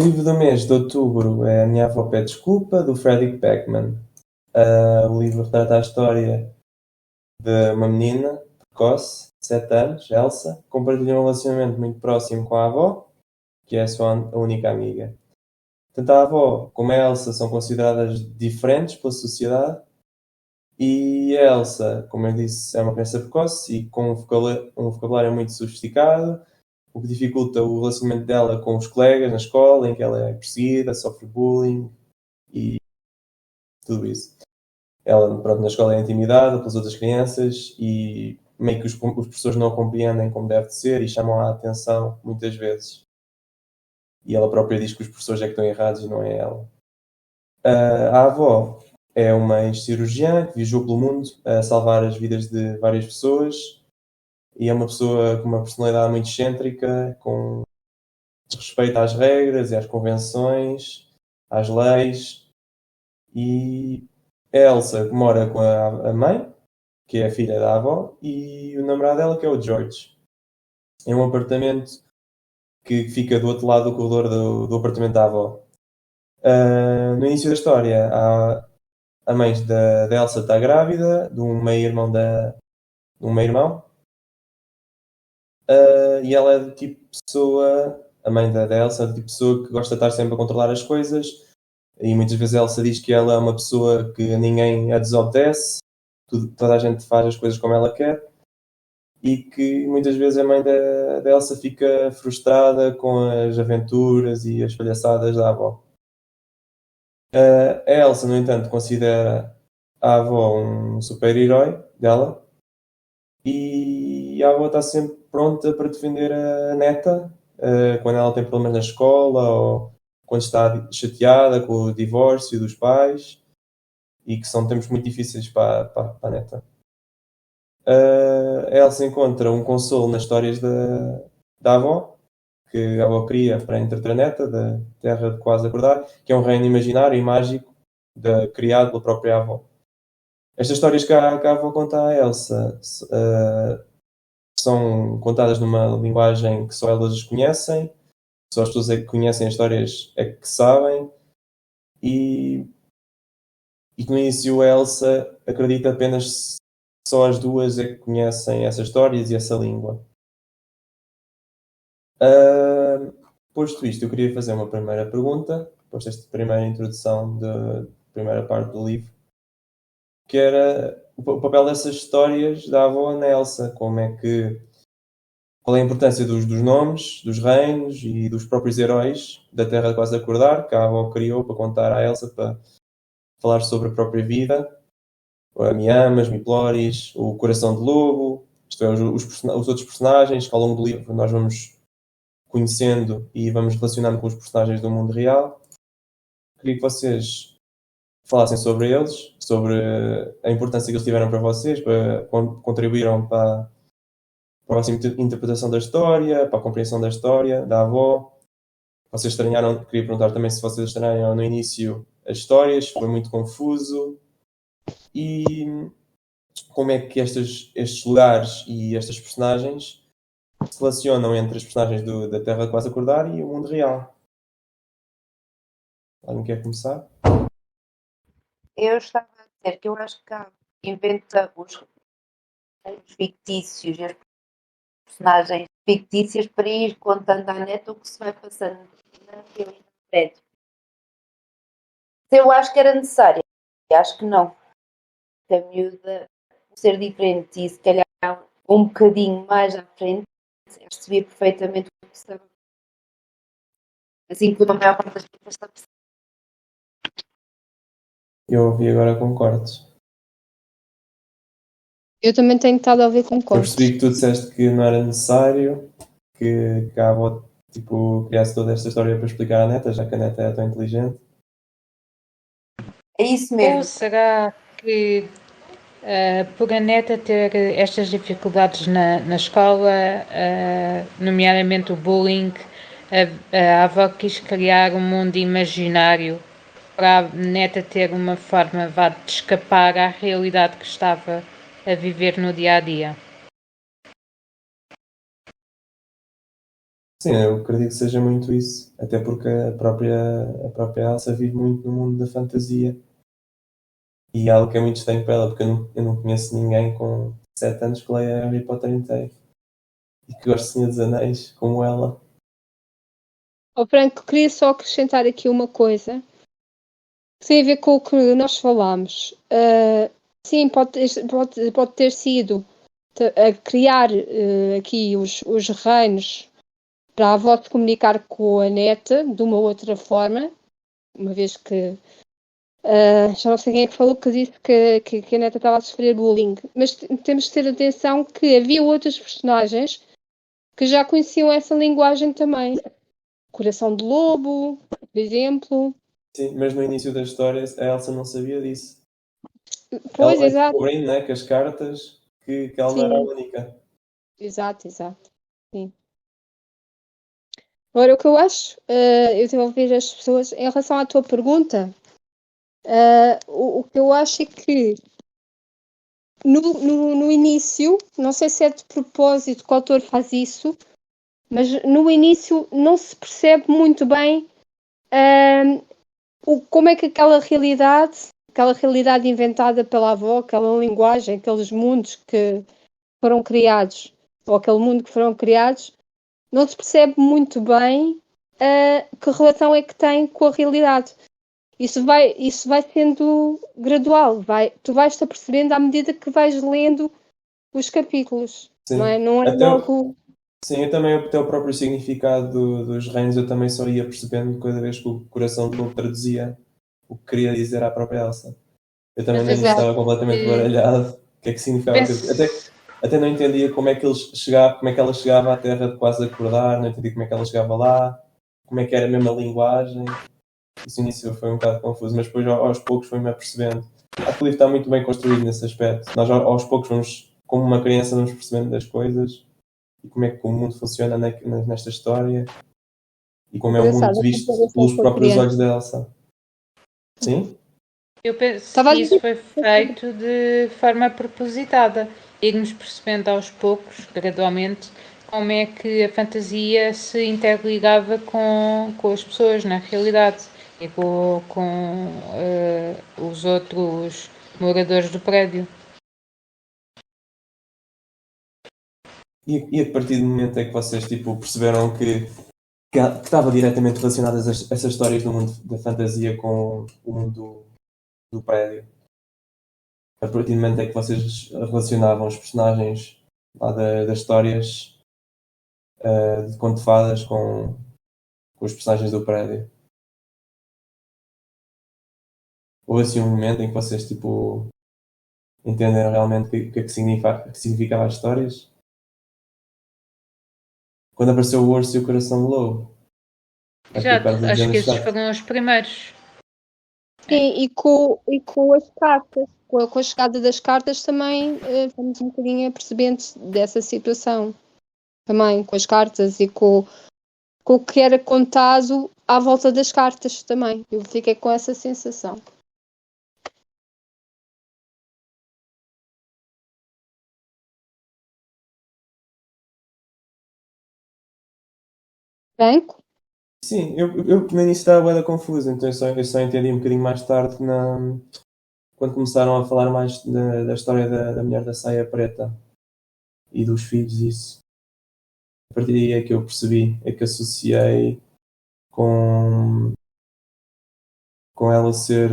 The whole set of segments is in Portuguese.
livro do mês de outubro é A Minha Avó Pede Desculpa, do Frederick Backman. O livro retrata a história de uma menina precoce, de 7 anos, Elsa, que compartilha um relacionamento muito próximo com a avó, que é a sua única amiga. Tanto a avó como a Elsa são consideradas diferentes pela sociedade, e a Elsa, como eu disse, é uma criança precoce e com um vocabulário muito sofisticado, o que dificulta o relacionamento dela com os colegas na escola, em que ela é perseguida, sofre bullying e tudo isso. Ela, pronto, na escola é intimidada pelas outras crianças e meio que os professores não a compreendem como deve de ser e chamam a atenção muitas vezes. E ela própria diz que os professores é que estão errados e não é ela. A avó é uma ex-cirurgiã que viajou pelo mundo a salvar as vidas de várias pessoas e é uma pessoa com uma personalidade muito excêntrica, com respeito às regras e às convenções, às leis. E a Elsa mora com a mãe, que é a filha da avó, e o namorado dela, que é o George. É um apartamento que fica do outro lado do corredor do apartamento da avó. No início da história, a mãe da Elsa está grávida de um meio-irmão e ela é do tipo de pessoa, a mãe da Elsa é do tipo de pessoa que gosta de estar sempre a controlar as coisas, e muitas vezes a Elsa diz que ela é uma pessoa que ninguém a desobedece, toda a gente faz as coisas como ela quer, e que muitas vezes a mãe da Elsa fica frustrada com as aventuras e as palhaçadas da avó. A Elsa, no entanto, considera a avó um super-herói dela, e a avó está sempre pronta para defender a neta quando ela tem problemas na escola ou quando está chateada com o divórcio dos pais, e que são tempos muito difíceis para a neta. A Elsa encontra um consolo nas histórias da avó, que a avó cria para entreter a neta, da Terra de Quase Acordar, que é um reino imaginário e mágico criado pela própria avó. Estas histórias que a avó conta à Elsa são contadas numa linguagem que só elas conhecem, só as pessoas é que conhecem as histórias é que sabem, e que no início a Elsa acredita apenas que só as duas é que conhecem essas histórias e essa língua. Posto isto, eu queria fazer uma primeira pergunta, depois desta primeira introdução da primeira parte do livro, que era o papel dessas histórias da avó na Elsa, qual é a importância dos nomes, dos reinos e dos próprios heróis da Terra de Quase Acordar, que a avó criou para contar à Elsa, para falar sobre a própria vida, a Miamas, Miploris, o Coração de Lobo, isto é, os outros personagens que ao longo do livro nós vamos conhecendo e vamos relacionando com os personagens do mundo real. Queria que vocês falassem sobre eles, sobre a importância que eles tiveram para vocês, contribuíram para a próxima interpretação da história, para a compreensão da história, da avó. Vocês estranharam, queria perguntar também se vocês estranharam no início as histórias, foi muito confuso. E como é que estes lugares e estas personagens se relacionam entre as personagens da Terra de Quase Acordar e o mundo real? Alguém quer começar? Eu estava a dizer que eu acho que inventa os fictícios, as personagens fictícias para ir contando à neta o que se vai passando na realidade. Eu acho que era necessário, acho que não. A miúda ser diferente e se calhar um bocadinho mais à frente, percebia perfeitamente o que estava. Assim como a maior parte das pessoas está a perceber. Eu ouvi agora concordo. Eu também tenho estado a ouvir com Eu cortes. percebi que tu disseste que não era necessário que a avó criasse toda esta história para explicar à neta, já que a neta é tão inteligente. É isso mesmo. Ou será que por a neta ter estas dificuldades na escola, nomeadamente o bullying, a avó quis criar um mundo imaginário para a neta ter uma forma de escapar à realidade que estava a viver no dia a dia? Sim, eu acredito que seja muito isso. Até porque a própria Elsa vive muito no mundo da fantasia. E é algo que é muito estranho para ela, porque eu não conheço ninguém com 7 anos que leia Harry Potter inteiro. E que goste de Senhor dos Anéis, como ela. Ó Franco, queria só acrescentar aqui uma coisa que tem a ver com o que nós falámos. Sim, pode ter sido a criar aqui os reinos para a avó se comunicar com a neta de uma outra forma, uma vez que já não sei quem é que falou que disse que a neta estava a sofrer bullying, mas temos de ter atenção que havia outras personagens que já conheciam essa linguagem também. Coração de Lobo, por exemplo. Sim, mas no início da história a Elsa não sabia disso. Pois, Ela vai exato. descobrindo, né, com as cartas que ela não era a Sim, única. exato. Sim. Agora, o que eu acho, eu estive a ouvir as pessoas, em relação à tua pergunta, o que eu acho é que no início, não sei se é de propósito que o autor faz isso, mas no início não se percebe muito bem como é que aquela realidade inventada pela avó, aquela linguagem, aqueles mundos que foram criados, ou aquele mundo que foram criados, não se percebe muito bem que relação é que tem com a realidade. Isso vai sendo gradual, tu vais-te apercebendo à medida que vais lendo os capítulos, Sim. não é? Não é Até logo... Sim, eu também, até o próprio significado dos reinos, eu também só ia percebendo cada vez que o Coração de Lobo traduzia o que queria dizer à própria Elsa. Eu também Mas no eu início Exato. estava completamente baralhado. O que é que significava aquilo? penso, Até não entendia como é que como é que ela chegava à Terra de quase acordar, não entendia como é que ela chegava lá, como é que era a mesma linguagem. Isso no início foi um bocado confuso, mas depois aos poucos fui-me apercebendo. Acho que o livro está muito bem construído nesse aspecto. Nós aos poucos vamos, como uma criança, vamos percebendo das coisas e como é que o mundo funciona nesta história e como é o mundo Engraçado, a visto comparação pelos com a próprios criança. olhos da Elsa. Sim? eu penso Estava a que isso dizer foi feito de forma propositada. Irmos percebendo aos poucos, gradualmente, como é que a fantasia se interligava com as pessoas na realidade e com os outros moradores do prédio. E a partir do momento em que vocês tipo, perceberam que estava diretamente relacionadas essas histórias do mundo da fantasia com o mundo do prédio? A partir do momento em que vocês relacionavam os personagens lá das histórias de conto de fadas com os personagens do prédio? Houve assim um momento em que vocês tipo, entenderam realmente o que é que significava as histórias? Quando apareceu o urso e o coração do lobo. Aquilo que Exato, estavas a dizer acho no que esses chat. foram os primeiros. sim, e com as cartas, com a chegada das cartas também vamos um bocadinho apercebendo dessa situação. Também com as cartas e com o que era contado à volta das cartas também. Eu fiquei com essa sensação. Branco? Sim, eu no início estava bué da confuso, então eu só entendi um bocadinho mais tarde quando começaram a falar mais da história da mulher da saia preta e dos filhos, isso. A partir daí é que eu percebi, é que associei com, com ela ser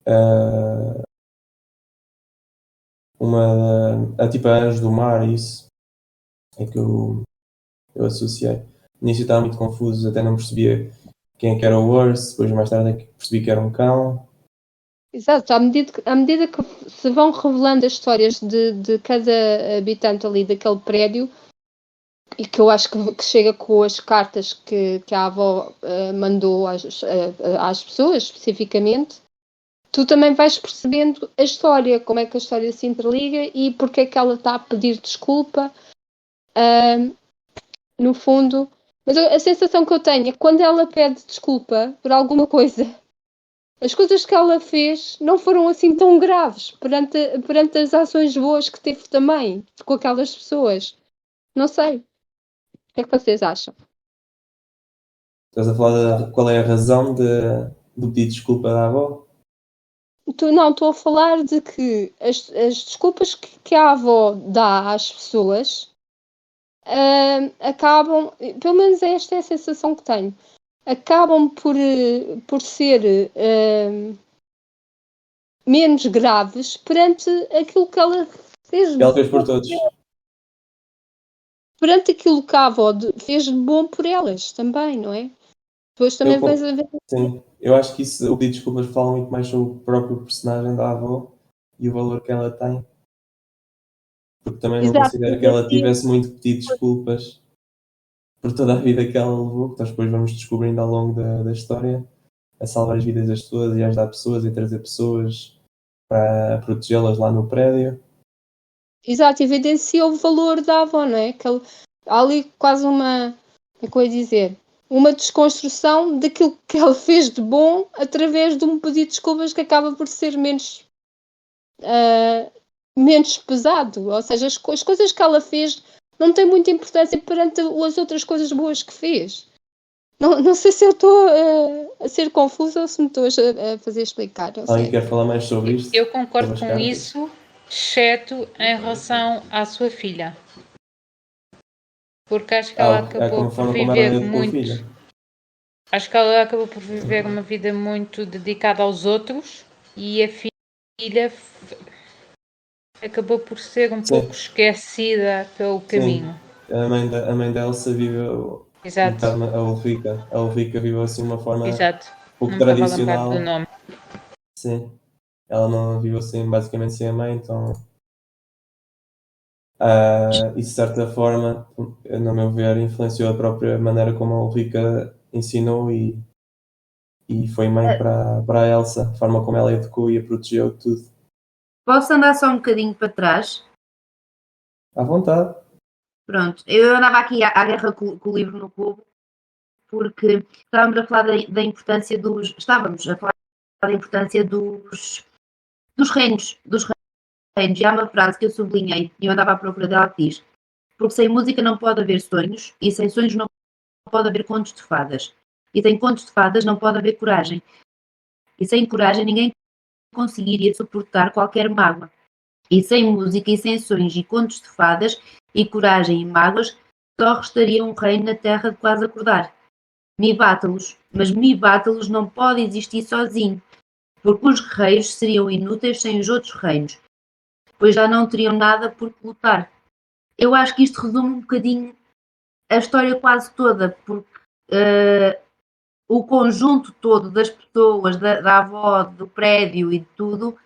a- tipo a anjo do mar, isso. É que eu associei. No início estava muito confuso, até não percebia quem é que era o urso, depois mais tarde é que percebi que era um cão. Exato, à medida que se vão revelando as histórias de cada habitante ali daquele prédio, e que eu acho que chega com as cartas que a avó mandou às pessoas, especificamente, tu também vais percebendo a história, como é que a história se interliga e porque é que ela está a pedir desculpa, no fundo. Mas a sensação que eu tenho é que quando ela pede desculpa por alguma coisa, as coisas que ela fez não foram assim tão graves perante as ações boas que teve também com aquelas pessoas. Não sei. que é que vocês acham? Estás a falar qual é a razão do pedido de desculpa da avó? Não, estou a falar de que as desculpas que a avó dá às pessoas acabam, pelo menos esta é a sensação que tenho, acabam por ser menos graves perante aquilo que ela fez. Que ela fez por todos. Perante aquilo que a avó fez de bom por elas também, não é? Depois também vais a ver. Sim, eu acho que isso, o pedido de desculpas fala muito mais sobre o próprio personagem da avó e o valor que ela tem. Porque também não considero que ela tivesse muito pedido desculpas por toda a vida que ela levou, que nós depois vamos descobrindo ao longo da história, a salvar as vidas das pessoas e a ajudar pessoas e trazer pessoas para protegê-las lá no prédio. Exato, evidencia o valor da avó, não é? Há ali quase uma, como é que eu ia dizer, uma desconstrução daquilo que ela fez de bom através de um pedido de desculpas que acaba por ser menos pesado. Ou seja, as coisas que ela fez não têm muita importância perante as outras coisas boas que fez. Não sei se eu estou a ser confusa ou se me estou a fazer explicar. Alguém quer falar mais sobre isto? Eu concordo com isso, exceto em relação à sua filha. Porque acho que ela acabou por viver muito. Acho que ela acabou por viver uma vida muito dedicada aos outros e a filha acabou por ser um pouco esquecida pelo caminho. A mãe da Elsa viveu. Exato. A Ulrika viveu assim de uma forma pouco não tradicional. Do nome. Sim. Ela não viveu assim, basicamente sem a mãe, então. E de certa forma, no meu ver, influenciou a própria maneira como a Ulrika ensinou e foi mãe para a Elsa, a forma como ela educou e a protegeu, tudo. Posso andar só um bocadinho para trás? À vontade. Pronto, eu andava aqui à guerra com o livro no cubo, porque estávamos a falar da importância dos. Estávamos a falar da importância dos reinos. E há uma frase que eu sublinhei e eu andava à procura dela que diz: porque sem música não pode haver sonhos, e sem sonhos não pode haver contos de fadas. E sem contos de fadas não pode haver coragem. E sem coragem ninguém conseguiria suportar qualquer mágoa. E sem música e sem sonhos e contos de fadas e coragem e mágoas, só restaria um reino na terra de quase acordar. Mibátalos, mas Mibátalos não pode existir sozinho, porque os guerreiros seriam inúteis sem os outros reinos, pois já não teriam nada por que lutar. Eu acho que isto resume um bocadinho a história quase toda, porque o conjunto todo das pessoas, da avó, do prédio e de tudo,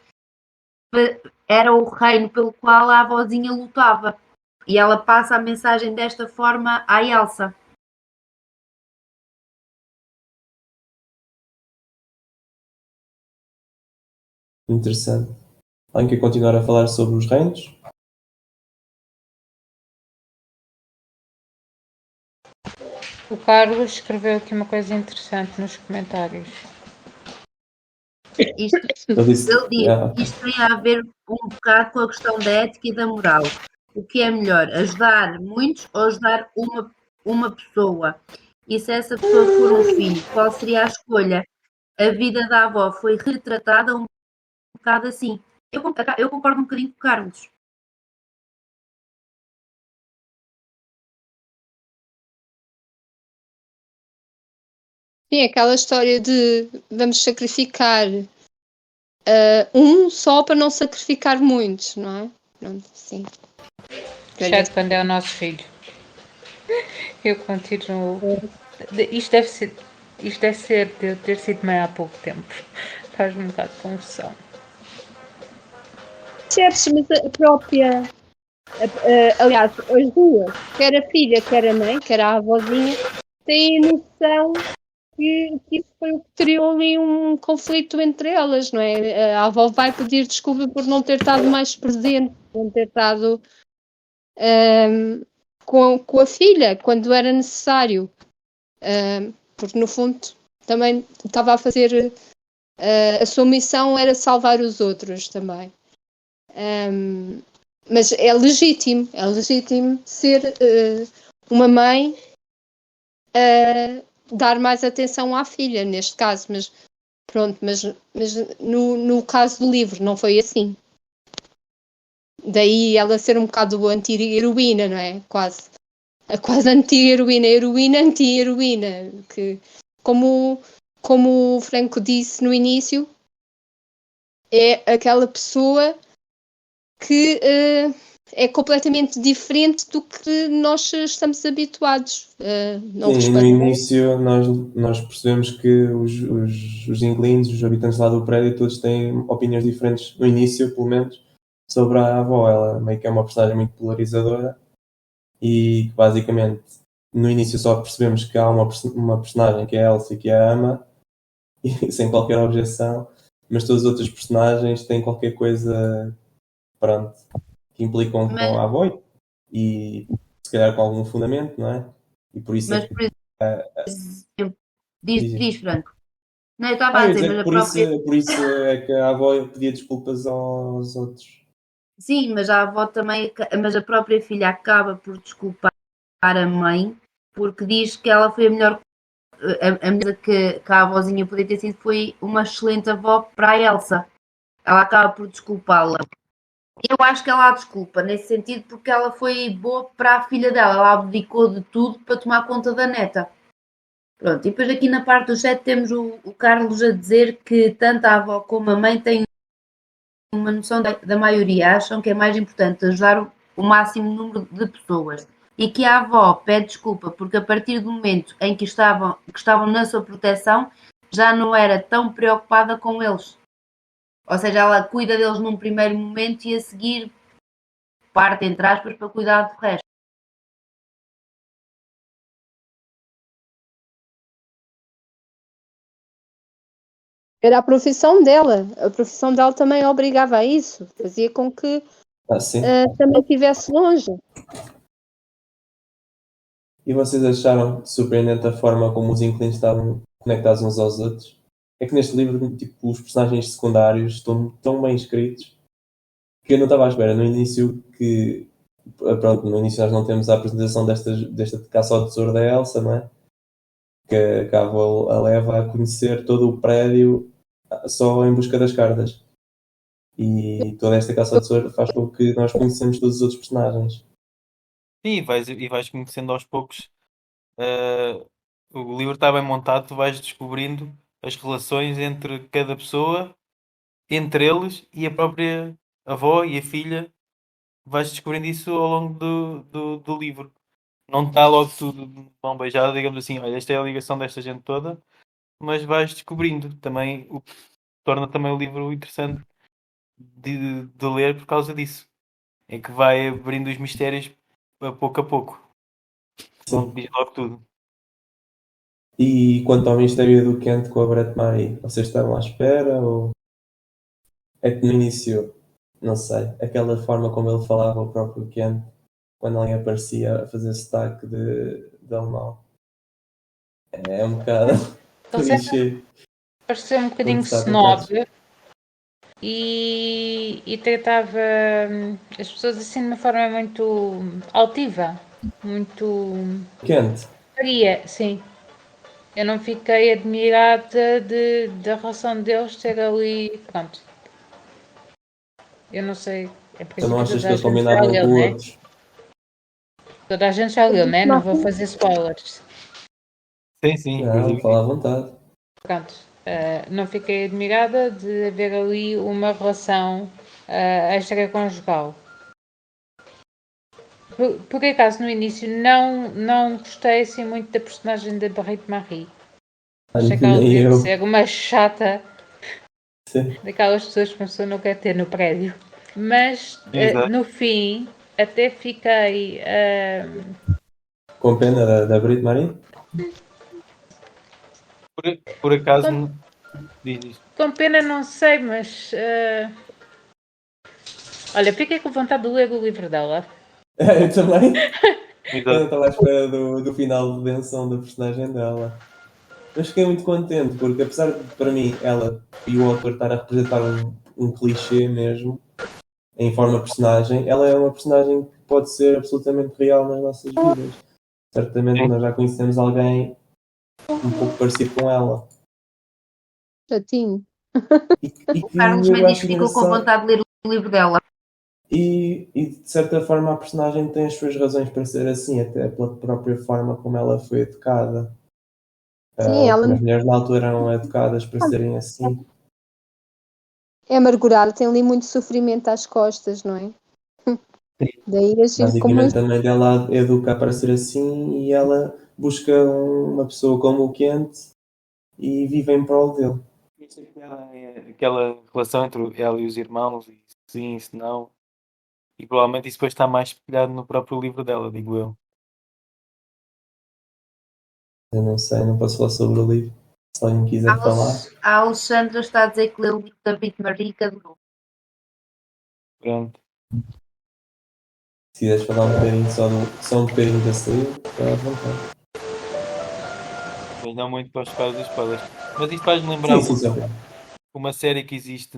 era o reino pelo qual a avózinha lutava. E ela passa a mensagem desta forma à Elsa. Interessante. Alguém quer continuar a falar sobre os reinos? O Carlos escreveu aqui uma coisa interessante nos comentários. Ele diz, isto tem a ver um bocado com a questão da ética e da moral. O que é melhor, ajudar muitos ou ajudar uma pessoa? E se essa pessoa for um filho, qual seria a escolha? A vida da avó foi retratada um bocado assim. Eu concordo um bocadinho com o Carlos. Sim, aquela história de vamos sacrificar só para não sacrificar muitos, não é? Pronto, sim. Exceto quando é o nosso filho. Eu continuo. Isto deve ser de eu ter sido mãe há pouco tempo. Faz-me um bocado de confusão. Certo, mas a própria. Aliás, as duas, quer a filha, quer a mãe, quer a avózinha, têm noção que isso foi o que criou ali um conflito entre elas, não é? A avó vai pedir desculpa por não ter estado mais presente, por não ter estado com a filha quando era necessário, porque no fundo também estava a fazer a sua missão era salvar os outros também. Mas é legítimo ser uma mãe dar mais atenção à filha, neste caso, mas pronto, mas no caso do livro não foi assim. Daí ela ser um bocado anti-heroína, não é? Quase anti-heroína, heroína, anti-heroína, que como o Franco disse no início, é aquela pessoa que é completamente diferente do que nós estamos habituados. Não Sim, no respeita. início nós percebemos que os inquilinos, os habitantes lá do prédio, todos têm opiniões diferentes, no início, pelo menos, sobre a avó. Ela meio que é uma personagem muito polarizadora e basicamente no início só percebemos que há uma personagem que é a Elsie que a ama e sem qualquer objeção, mas todas as outras personagens têm qualquer coisa, pronto, que implicam com a avó e se calhar com algum fundamento, não é? E por isso Mas, é que. por exemplo, diz Franco. Não, eu estava Ah, a eu ia dizer, dizer mas que a própria. por isso é que a avó pedia desculpas aos outros. Sim, mas a avó também. Mas a própria filha acaba por desculpar a mãe, porque diz que ela foi a melhor. A melhor que a avózinha podia ter sido foi uma excelente avó para a Elsa. Ela acaba por desculpá-la. Eu acho que ela a desculpa nesse sentido porque ela foi boa para a filha dela. Ela abdicou de tudo para tomar conta da neta. Pronto, e depois aqui na parte do chat temos o Carlos a dizer que tanto a avó como a mãe têm uma noção da maioria, acham que é mais importante ajudar o máximo número de pessoas. E que a avó pede desculpa porque a partir do momento em que estavam na sua proteção já não era tão preocupada com eles. Ou seja, ela cuida deles num primeiro momento e a seguir parte, entre aspas, para cuidar do resto. Era a profissão dela. A profissão dela também obrigava a isso. Fazia com que Sim. também estivesse longe. E vocês acharam surpreendente a forma como os inquilinos estavam conectados uns aos outros? É que neste livro, tipo, os personagens secundários estão tão bem escritos que eu não estava à espera no início que. Pronto, no início nós não temos a apresentação desta caça ao tesouro da Elsa, não é? Que a avó a leva a conhecer todo o prédio só em busca das cartas. E toda esta caça ao tesouro faz com que nós conhecemos todos os outros personagens. Sim, e vais conhecendo aos poucos. O livro está bem montado, tu vais descobrindo as relações entre cada pessoa, entre eles e a própria avó e a filha. Vais descobrindo isso ao longo do livro. Não está logo tudo de mão beijada, digamos assim, olha, esta é a ligação desta gente toda, mas vais descobrindo também, o que torna também o livro interessante de ler por causa disso. É que vai abrindo os mistérios a pouco. Não te diz logo tudo. E quanto ao mistério do Kent com a Brett Marie, vocês estavam à espera? Ou é que no início, não sei, aquela forma como ele falava ao próprio Kent, quando alguém aparecia a fazer sotaque de alemão, é um bocado clichê. Pareceu um bocadinho Não sabe, snob e tratava as pessoas assim de uma forma muito altiva, muito Kent, fria, sim. Eu não fiquei admirada da relação deles ter ali, pronto. Eu não sei, é por tu isso não que achas toda que a eles gente já combinavam leu, com né? outros? Toda a gente já leu, né? Não vou fazer spoilers. Sim. Não, fala à vontade. Pronto, não fiquei admirada de haver ali uma relação extraconjugal. Por acaso, no início, não gostei assim muito da personagem da Barrette Marie. Achei que ela Nem devia eu. ser uma chata Sim. daquelas pessoas que uma pessoa não quer ter no prédio. Mas, Exato. no fim, até fiquei... Com pena da Brett Marie? Por acaso, Com- diz. com pena, não sei, mas... olha, fiquei com vontade de ler o livro dela. Eu também. Eu não Exato. estava à espera do final de redenção da personagem dela. Mas fiquei muito contente, porque apesar de, para mim, ela e o autor estar a representar um clichê mesmo, em forma de personagem, ela é uma personagem que pode ser absolutamente real nas nossas vidas. certamente Sim. nós já conhecemos alguém um pouco parecido com ela. Chatinho. E O que Carlos eu Mendes acho ficou com engraçado. vontade de ler o livro dela. E de certa forma a personagem tem as suas razões para ser assim, até pela própria forma como ela foi educada. Sim, ela Como as mulheres na altura eram educadas para serem assim. é amargurada, tem ali muito sofrimento às costas, não é? Daí agir como Basicamente a mãe dela a educa para ser assim e ela busca uma pessoa como o Quente e vive em prol dele. Aquela relação entre ela e os irmãos, e sim, se não. E provavelmente isso depois está mais espelhado no próprio livro dela, digo eu. Eu não sei, não posso falar sobre o livro. Se alguém quiser falar. A Alexandra está a dizer que leu o livro da Brit Marie que adorou. Pronto. Se quiseres falar um bocadinho só um bocadinho desse livro, está à vontade. Mas não muito para os casos dos spoilers. Mas isto faz-me lembrar Sim, sim, uma série que existe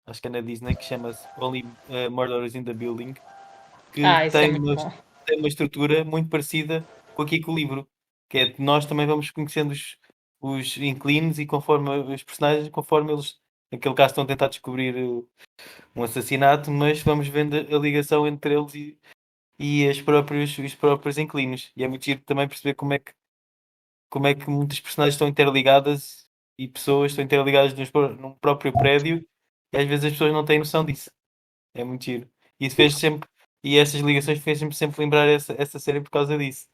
acho que é na Disney, que chama-se Only Murders in the Building, que Isso é muito bom. tem uma estrutura muito parecida com aqui com o livro, que é que nós também vamos conhecendo os inquilinos e conforme os personagens, conforme eles, naquele caso, estão a tentar descobrir um assassinato, mas vamos vendo a ligação entre eles e os próprios inquilinos. E é muito giro também perceber como é que muitas personagens estão interligadas e pessoas estão interligadas num próprio prédio e às vezes as pessoas não têm noção disso. É muito giro. E isso fez sempre, e essas ligações fez-me sempre lembrar essa série por causa disso.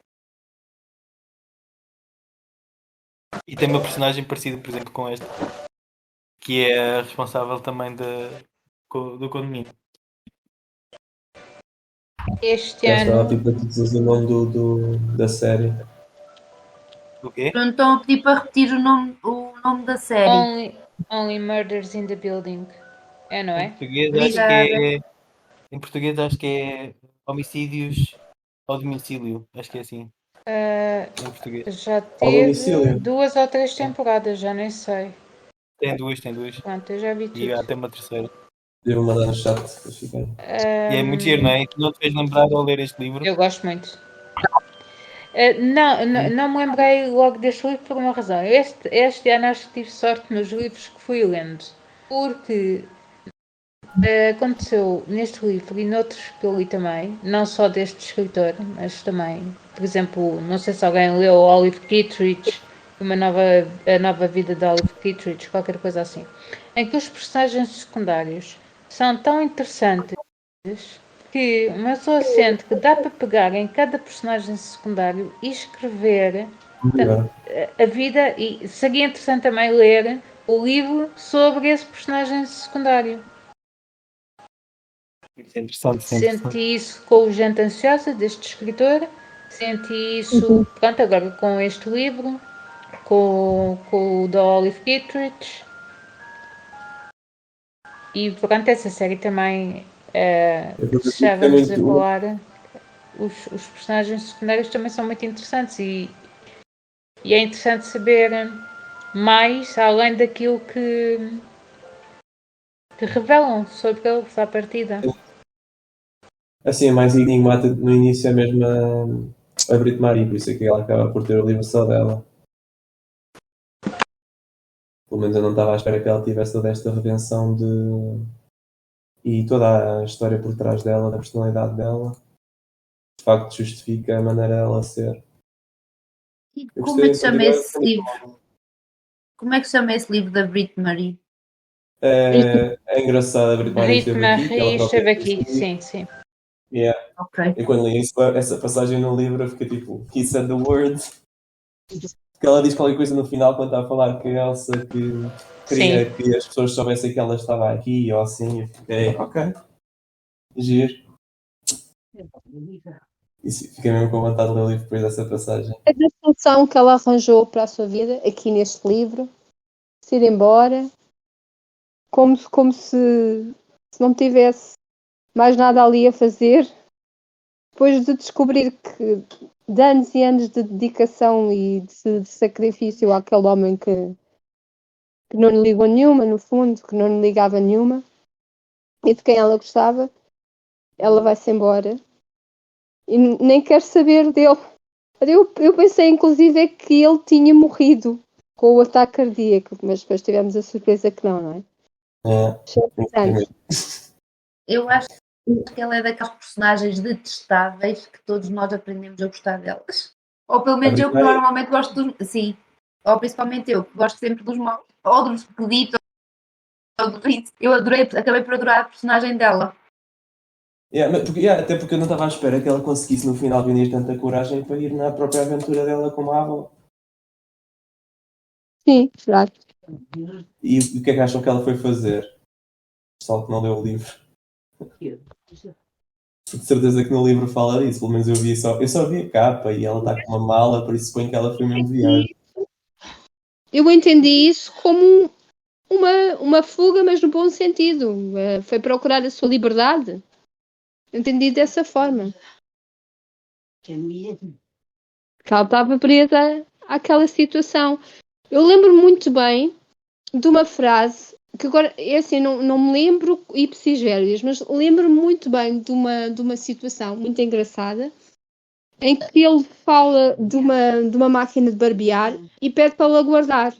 E tem uma personagem parecida, por exemplo, com esta, que é a responsável também do condomínio. Este Já estava ano, tipo a te dizer o nome da série. O quê? Pronto, estão a pedir para repetir o nome da série. Only Murders in the Building. É, não Em é? português Obrigada. em português acho que é homicídios ao domicílio. Acho que é assim, em português. Já Ao teve domicílio. 2 ou 3 temporadas, já nem sei. Tem duas. Pronto, eu já vi E há tudo. até uma terceira. Devo mandar no chat. Depois fiquei. E é muito giro, não é? E tu não te fez lembrar ao ler este livro? Eu gosto muito. Não me lembrei logo deste livro por uma razão. Este ano acho que tive sorte nos livros que fui lendo. Porque aconteceu neste livro e noutros que eu li também, não só deste escritor, mas também, por exemplo, não sei se alguém leu Oliver Kittredge, a nova vida de Oliver Kittredge, qualquer coisa assim, em que os personagens secundários são tão interessantes que uma pessoa sente que dá para pegar em cada personagem secundário e escrever a vida, e seria interessante também ler o livro sobre esse personagem secundário. Isso é interessante, Senti isso com o Gente Ansiosa, deste escritor, senti isso, pronto, agora com este livro, com o da Olive Kittredge, e pronto, essa série também, que se já É vamos a muito. falar, os personagens secundários também são muito interessantes e é interessante saber mais, além daquilo que revelam sobre eles à partida. Assim, a mais enigmática no início é mesmo a Brit Marie, por isso é que ela acaba por ter o livro só dela. Pelo menos eu não estava à espera que ela tivesse toda esta redenção e toda a história por trás dela, da personalidade dela. De facto, justifica a maneira dela ser. E Eu como é gostei que em chama particular. esse livro? Como é que chama esse livro da Brit Marie? É engraçado, a Brit Marie Rita esteve aqui, que ela Marie própria esteve disse. aqui, sim. Yeah. Ok. E quando li essa passagem no livro, eu fiquei tipo, he said the words. Porque ela diz qualquer coisa no final quando está a falar que a Elsa queria que as pessoas soubessem que ela estava aqui ou assim. Eu fiquei, ok, giro. E fiquei mesmo com vontade de ler o livro depois dessa passagem. É da solução que ela arranjou para a sua vida, aqui neste livro, se ir embora, como se não tivesse mais nada ali a fazer, depois de descobrir que de anos e anos de dedicação e de sacrifício àquele homem que não lhe ligou nenhuma, no fundo, que não lhe ligava nenhuma, e de quem ela gostava, ela vai-se embora e nem quer saber dele. Eu pensei, inclusive, que ele tinha morrido com o ataque cardíaco, mas depois tivemos a surpresa que não é? É, Achei interessante. Eu acho que ela é daquelas personagens detestáveis que todos nós aprendemos a gostar delas. Ou pelo menos eu que primeira- normalmente gosto dos. Sim. Ou principalmente eu, que gosto sempre dos maus. Ou dos pedidos, ou do isso. Eu adorei, acabei por adorar a personagem dela. até porque eu não estava à espera que ela conseguisse no final reunir tanta coragem para ir na própria aventura dela como a avó. Sim, verdade. E o que é que acham que ela foi fazer? O pessoal que não leu o livro. Porque de certeza que no livro fala disso, pelo menos eu só vi a capa e ela está com uma mala, por isso suponho que ela foi mesmo de viagem. Eu entendi isso como uma fuga, mas no bom sentido. Foi procurar a sua liberdade. Entendi dessa forma. Que ela estava presa àquela situação. Eu lembro muito bem de uma frase que agora, é assim, não me lembro ipsis mas lembro muito bem de uma situação muito engraçada em que ele fala de uma máquina de barbear e pede para ela guardar.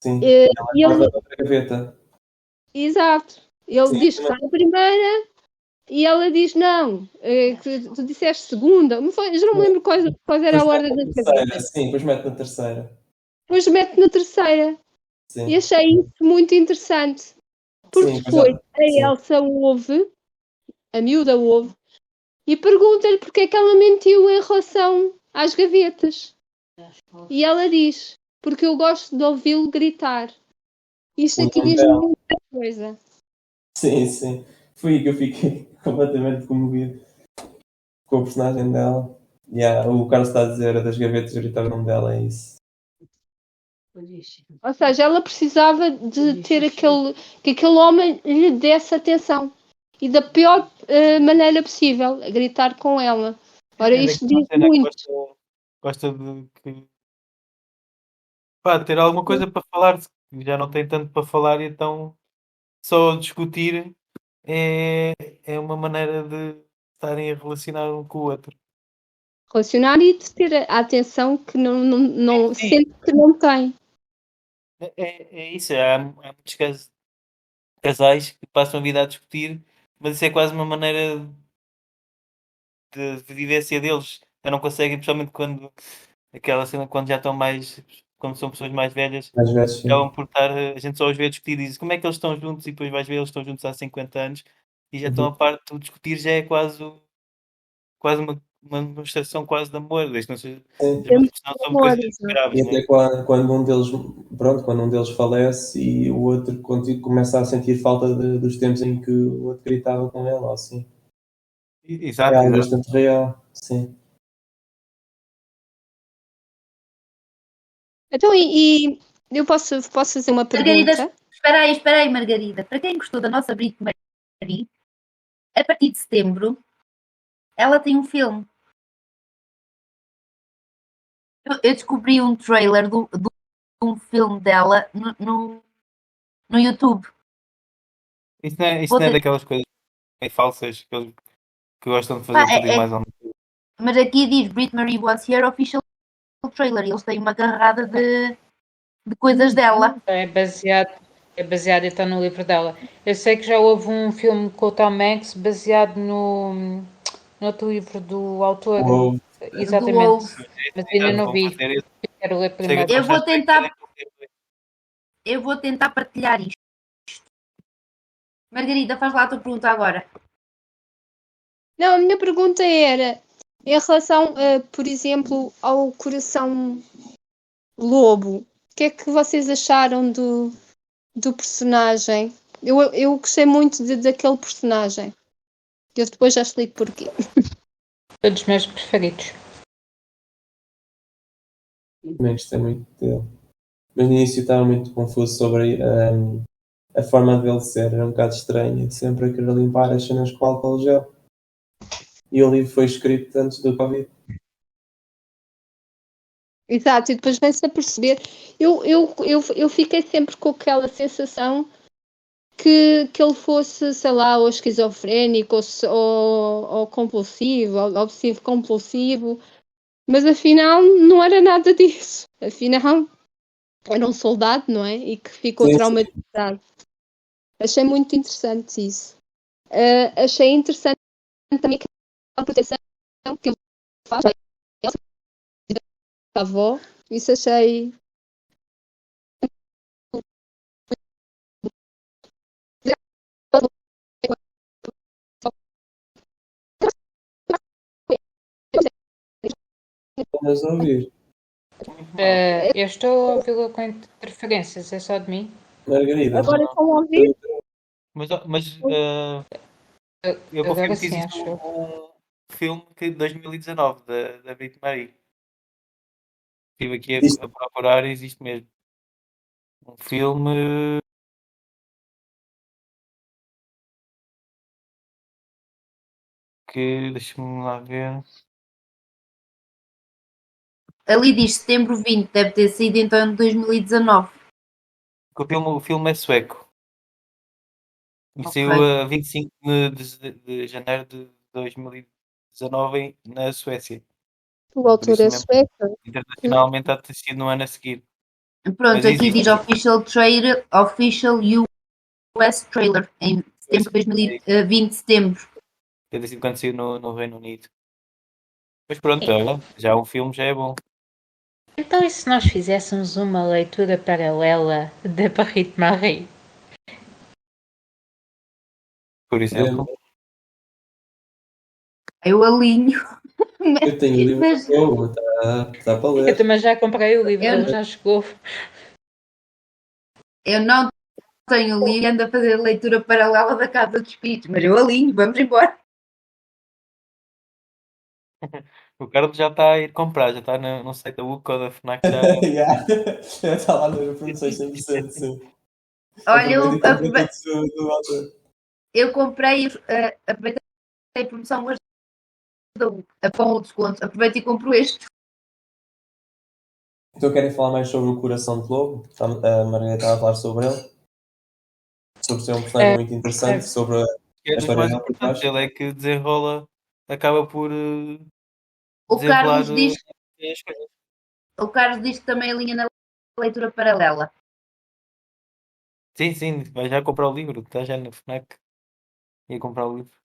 Sim, E ela ele, guarda outra gaveta. exato, ele Sim, diz que está na primeira e ela diz não, que tu disseste segunda, não foi, eu já não me lembro qual era depois a mete ordem na das terceira, gavetas. sim, depois mete na terceira. Depois mete na terceira e Sim, achei isso muito interessante, porque sim, depois depois ela, a sim. Elsa ouve, a miúda ouve, e pergunta-lhe porque é que ela mentiu em relação às gavetas. E ela diz, porque eu gosto de ouvi-lo gritar. Isto O aqui nome diz dela. muita coisa. Sim, sim. Foi aí que eu fiquei completamente comovido com a personagem dela. O Carlos está a dizer a das gavetas gritar o nome dela, é isso. Ou seja, ela precisava de ter que aquele homem lhe desse atenção. E da pior maneira possível, a gritar com ela. Ora, É isto daquela diz cena que muito. gosta de ter alguma coisa para falar, já não tem tanto para falar, e então só discutir é, é uma maneira de estarem a relacionar um com o outro. Relacionar e de ter a atenção que não Sim, sente que não tem. é isso. Há muitos casais que passam a vida a discutir, mas isso é quase uma maneira de vivência deles. Eu não conseguem, principalmente quando aquela cena, quando já estão mais, quando são pessoas mais velhas, Às vezes, sim. acabam por estar, a gente só os vê discutir e diz como é que eles estão juntos, e depois vais ver, eles estão juntos há 50 anos e já estão Uhum. a parte do discutir, já é quase uma demonstração quase de amor, desde que não seja Sim. uma expressão, são Amor, coisas exato. graves, E né? até quando um deles, pronto, quando um deles falece e o outro começa a sentir falta dos tempos em que o outro gritava com ele, ou assim. É Exato, algo exato. bastante real, sim. Então, eu posso fazer uma Margarida, pergunta? espera aí, Margarida. Para quem gostou da nossa Brit Marie, a partir de setembro, ela tem um filme. Eu descobri um trailer de um filme dela no YouTube. Isso Vou não é ter- daquelas coisas meio falsas que gostam de Ah, fazer tudo e mais ou menos. mas aqui diz Brit Marie was here official trailer. Eles têm uma carrada de coisas dela. É baseado então no livro dela. Eu sei que já houve um filme com o Tom Hanks baseado no outro livro do autor. Ou, Do Exatamente. Wolf. Mas ainda não Vão vi. fazer isso. Quero ler Chega primeiro. para Eu achar vou estranho. tentar, eu vou tentar partilhar isto. Margarida, faz lá a tua pergunta agora. Não, a minha pergunta era em relação, por exemplo, ao Coração Lobo. O que é que vocês acharam do personagem? Eu gostei muito daquele personagem. Eu depois já explico porquê. Todos os meus preferidos. também gostei muito dele. Mas no início estava muito confuso sobre a forma dele ser, era um bocado estranho, sempre a querer limpar as cenas com álcool gel. E o livro foi escrito antes do Covid. Exato, e depois vem-se a perceber. Eu fiquei sempre com aquela sensação que ele fosse, sei lá, ou esquizofrénico, ou compulsivo, ou obsessivo compulsivo. Mas afinal não era nada disso. Afinal era um soldado, não é? E que ficou Sim, sim. traumatizado. Achei muito interessante isso. Achei interessante também aquela proteção que ele faz à avó. Isso achei. Estás a ouvir? Muito mal. Eu estou a ouvi-lo com interferências, é só de mim. Margarida. Agora estão a ouvir? Mas eu Agora confirmo que sim, existe acho eu. um filme de 2019 da Brit Marie. Estive aqui Diz- a procurar e existe mesmo. Um filme que, deixa-me lá ver. Ali diz setembro 20, deve ter sido então em 2019. O filme é sueco. E Ok. saiu a 25 de janeiro de 2019 na Suécia. O Por autor isso é mesmo, sueca. internacionalmente há de ter sido no ano a seguir. Mas Pronto, aqui existe. diz official US trailer em setembro de É isso. 2020, setembro. Deve ter sido quando saiu no Reino Unido. Mas pronto, olha, já o filme já é bom. Então, e se nós fizéssemos uma leitura paralela da Barrite Marie? Por exemplo, Eu alinho, Eu tenho o livro mas de novo, está para Eu ler. também já comprei o livro, eu, ele já chegou. eu não tenho lido e ando a fazer a leitura paralela da Casa dos Espíritos, mas eu alinho, vamos embora. o Carlos já está a ir comprar, já está no site da UCO, da FNAC, já. Yeah. Está lá nas produções 100%, sim. Olha, Aproveita e compra tudo do autor. eu comprei, aproveitei a promoção hoje a pão o desconto, aproveito e compro este. Então querem falar mais sobre o Coração de Lobo? A Margarida estava a falar sobre ele. Sobre ser um personagem muito interessante, sobre a Que é dos história mais dele por importantes, trás. ele é que desenrola, acaba por O desenrolar Carlos diz, as coisas. o Carlos diz que também alinha na leitura paralela. Sim, sim, vai já comprar o livro, está já na FNAC. Ia comprar o livro.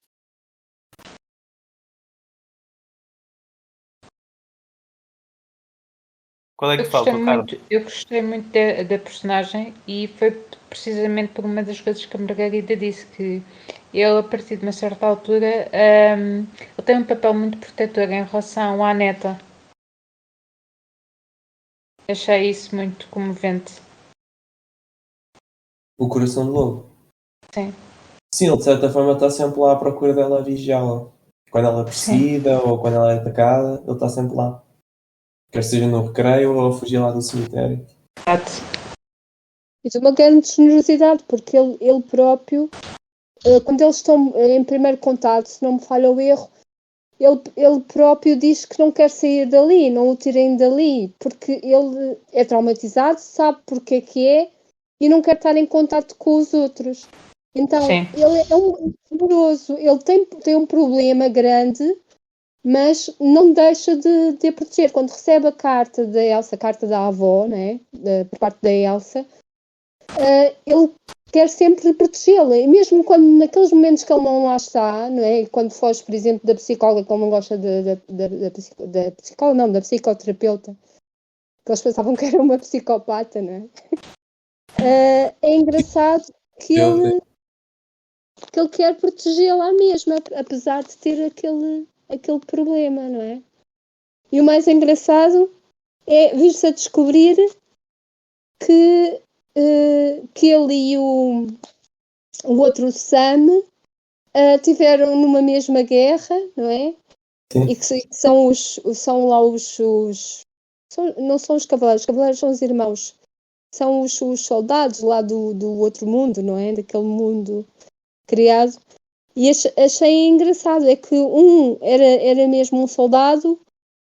Qual é que falta, Carlos? Eu gostei muito da personagem e foi precisamente por uma das coisas que a Margarida disse, que ele, a partir de uma certa altura, ele tem um papel muito protetor em relação à neta. Achei isso muito comovente. O Coração de Lobo. Sim, Sim, ele de certa forma está sempre lá à procura dela, a vigiá-la. Quando ela é sim. perseguida ou quando ela é atacada, ele está sempre lá. Quer seja no recreio ou a fugir lá do cemitério. Exato. E de uma grande generosidade, porque ele próprio, quando eles estão em primeiro contato, se não me falha o erro, ele próprio diz que não quer sair dali, não o tirem dali, porque ele é traumatizado, sabe porque que é e não quer estar em contato com os outros. Então, Sim. ele é um generoso, ele tem um problema grande, mas não deixa de a proteger. Quando recebe a carta da Elsa, a carta da avó, né, por parte da Elsa, ele quer sempre protegê-la, e mesmo quando naqueles momentos que ele não lá está, não é? Quando foge, por exemplo, da psicóloga, que ele não gosta da psicóloga, não, da psicoterapeuta, que eles pensavam que era uma psicopata, não é? É engraçado que ele quer protegê-la mesmo, apesar de ter aquele problema, não é? E o mais engraçado é vir-se a descobrir que ele e o outro Sam tiveram numa mesma guerra, não é? Sim. E que são lá não são os cavaleiros são os irmãos, são os soldados lá do outro mundo, não é? Daquele mundo criado. E achei engraçado, é que um era mesmo um soldado,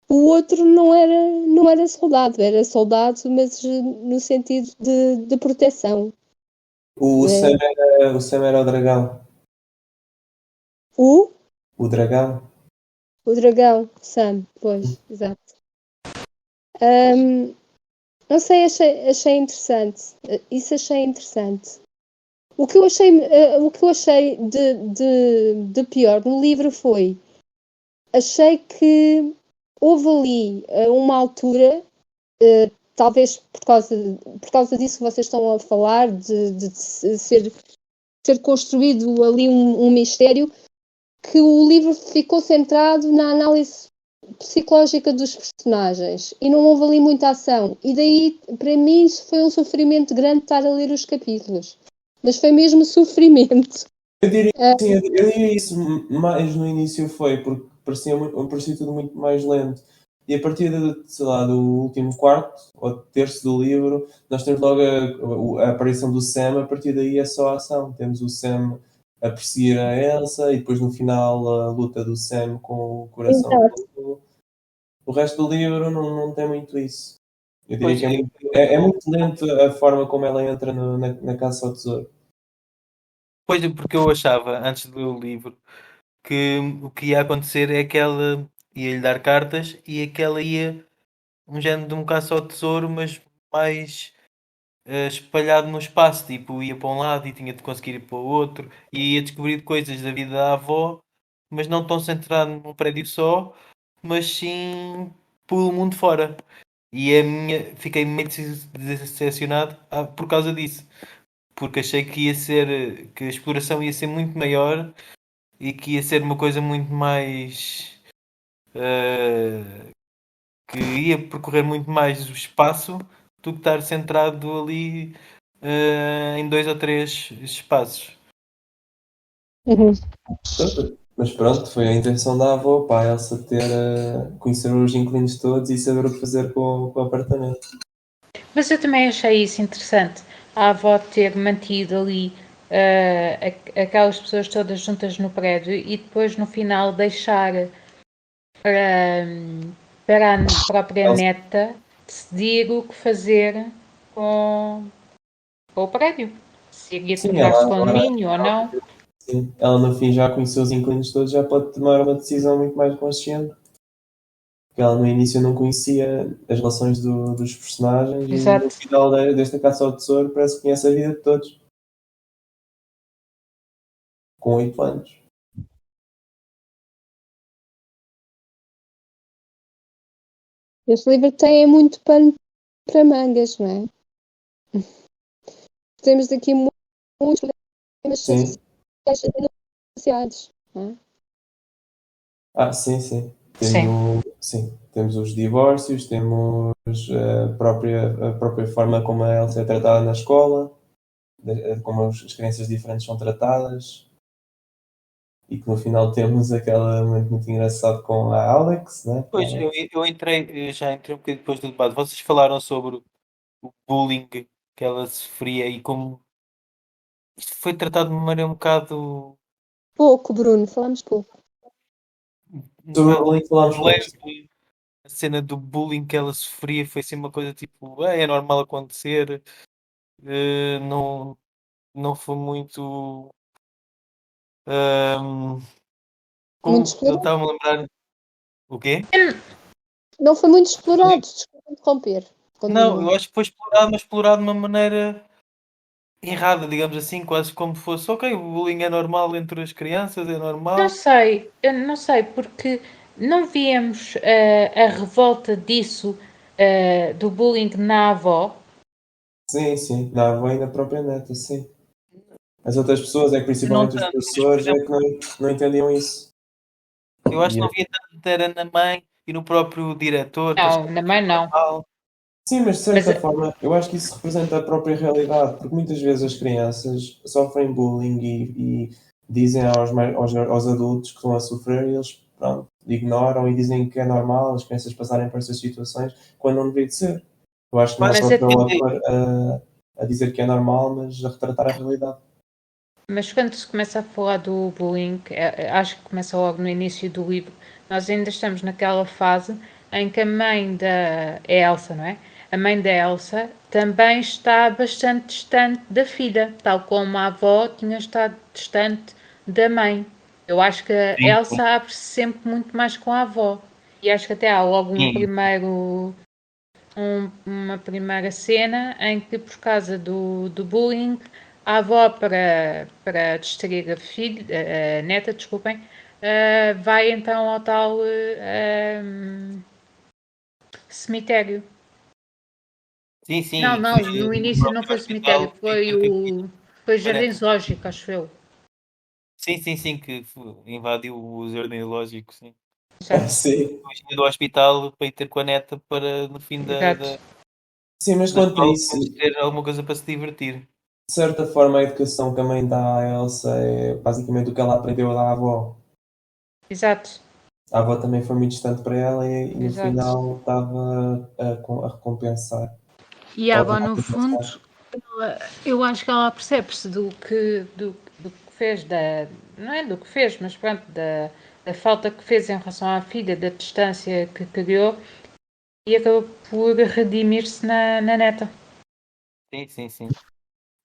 o outro não era soldado, era soldado, mas no sentido de proteção. O Sam era o dragão. O O dragão. dragão, Sam, pois, exato. Não sei, achei interessante. Isso achei interessante. O que eu achei de pior no livro foi, achei que houve ali uma altura, talvez por causa disso que vocês estão a falar, de ser construído ali um mistério, que o livro ficou centrado na análise psicológica dos personagens e não houve ali muita ação. E daí, para mim, isso foi um sofrimento grande estar a ler os capítulos. Mas foi mesmo sofrimento. Eu diria isso mais no início porque parecia tudo muito mais lento. E a partir sei lá, do último quarto ou terço do livro, nós temos logo a aparição do Sam. A partir daí é só ação. Temos o Sam a perseguir a Elsa e depois no final a luta do Sam com o coração. O resto do livro não tem muito isso. Eu diria que é muito lento a forma como ela entra na caça ao tesouro. Pois, porque eu achava, antes de ler o livro, que o que ia acontecer é que ela ia-lhe dar cartas e aquela ia um género de um caça ao tesouro, mas mais espalhado no espaço, tipo, ia para um lado e tinha de conseguir ir para o outro, e ia descobrir coisas da vida da avó, mas não tão centrado num prédio só, mas sim pelo mundo fora. E fiquei meio decepcionado por causa disso, porque achei que que a exploração ia ser muito maior e que ia ser uma coisa muito mais que ia percorrer muito mais o espaço do que estar centrado ali em 2 ou 3 espaços. Mas pronto, foi a intenção da avó, para a Elsa conhecer os inquilinos todos e saber o que fazer com o apartamento. Mas eu também achei isso interessante, a avó ter mantido ali aquelas pessoas todas juntas no prédio e depois no final deixar para a própria neta decidir o que fazer com o prédio. Se iria tornar-se condomínio ou não. Sim, ela no fim já conheceu os inquilinos todos, já pode tomar uma decisão muito mais consciente. Porque ela no início não conhecia as relações dos personagens. Exato. E no final desta caça ao tesouro parece que conhece a vida de todos. Com 8 anos. Este livro tem muito pano para mangas, não é? Temos aqui muitos problemas sociais, não é? Sim. Temos os divórcios, temos a própria forma como a Elsa é tratada na escola, como as crianças diferentes são tratadas, e que no final temos aquela momento muito engraçado com a Alex, né? Pois, eu já entrei um bocadinho depois do debate. Vocês falaram sobre o bullying que ela sofria e como isto foi tratado de uma maneira um bocado. Pouco, Bruno, falamos pouco. Sobre o bullying falámos pouco. A cena do bullying que ela sofria foi assim uma coisa tipo, é normal acontecer, não foi muito. Como Muito eu explorado. estava a lembrar. O quê? Não foi muito explorado, desculpa interromper. Não, eu acho que foi explorado, mas explorado de uma maneira errada, digamos assim, quase como fosse, ok, o bullying é normal entre as crianças, é normal. Eu não sei, porque não víamos a revolta disso, do bullying na avó. Sim, na avó e na própria neta, sim. As outras pessoas, principalmente os professores, que não entendiam isso. Eu acho que não via tanto, era na mãe e no próprio diretor. Não, na mãe não. Sim, mas de certa forma, eu acho que isso representa a própria realidade, porque muitas vezes as crianças sofrem bullying e dizem aos adultos que estão a sofrer e eles, pronto, ignoram e dizem que é normal as crianças passarem por essas situações, quando não deveria de ser. Eu acho que não é só para o autor a dizer que é normal, mas a retratar a realidade. Mas quando se começa a falar do bullying, acho que começa logo no início do livro, nós ainda estamos naquela fase em que a mãe da Elsa, não é? A mãe da Elsa também está bastante distante da filha, tal como a avó tinha estado distante da mãe. Eu acho que a Elsa abre-se sempre muito mais com a avó. E acho que até há logo um primeiro uma primeira cena em que, por causa do bullying, a avó, para distrair a neta, desculpem, vai então ao tal cemitério. Sim, sim, Não, e não, depois no no início não próprio foi o cemitério, hospital fica que foi o com a Jardim neta. Zoológico, acho eu. Sim, sim, sim, que invadiu o jardim lógico, sim. Exato, Sim. Fugiu do hospital para ir ter com a neta para no fim da, exato. Sim, mas da quanto a escola isso, eles ter alguma coisa para se divertir. de certa forma, a educação que a mãe dá a Elsa é basicamente o que ela aprendeu da avó. Exato, A avó também foi muito distante para ela e no exato. final estava a recompensar. E a Ela avó, estava a no fundo, recompensar. eu acho que ela percebe-se do que fez, não é do que fez, mas pronto, da falta que fez em relação à filha, da distância que criou, e acabou por redimir-se na neta. Sim, sim, sim.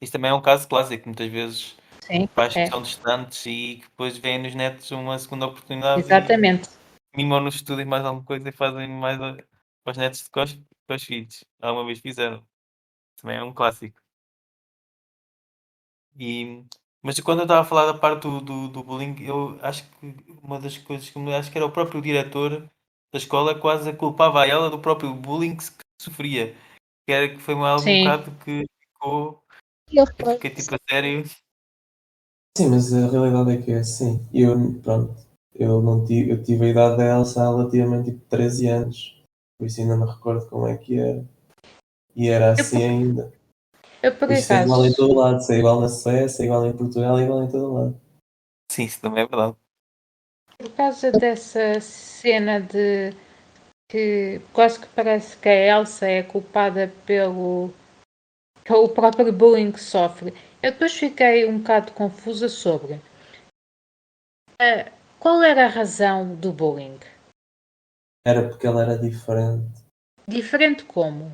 Isto também é um caso clássico, muitas vezes Sim, pais que é, são distantes e que depois veem nos netos uma segunda oportunidade e exatamente. mimam no estudo e mais alguma coisa e fazem mais aos netos do que aos filhos. Alguma vez fizeram. Também é um clássico. E, mas quando eu estava a falar da parte do bullying, eu acho que uma das coisas que me acho que era o próprio diretor da escola quase a culpava a ela do próprio bullying que sofria. Que foi algo um Sim. bocado que ficou, E ele eu foi. fiquei tipo a sério. Sim, mas a realidade é que é assim. Pronto, eu não tive, eu tive a idade da Elsa há relativamente tipo 13 anos. Por isso ainda me recordo como é que era. E era Eu, assim ainda. eu por Isto é igual em acaso, todo lado. Se é igual na Suécia, é igual em Portugal, é igual em todo lado. Sim, isso também é verdade. por causa dessa cena de que quase que parece que a Elsa é culpada pelo próprio bullying que sofre, eu depois fiquei um bocado confusa sobre qual era a razão do bullying. Era porque ela era diferente. Diferente como?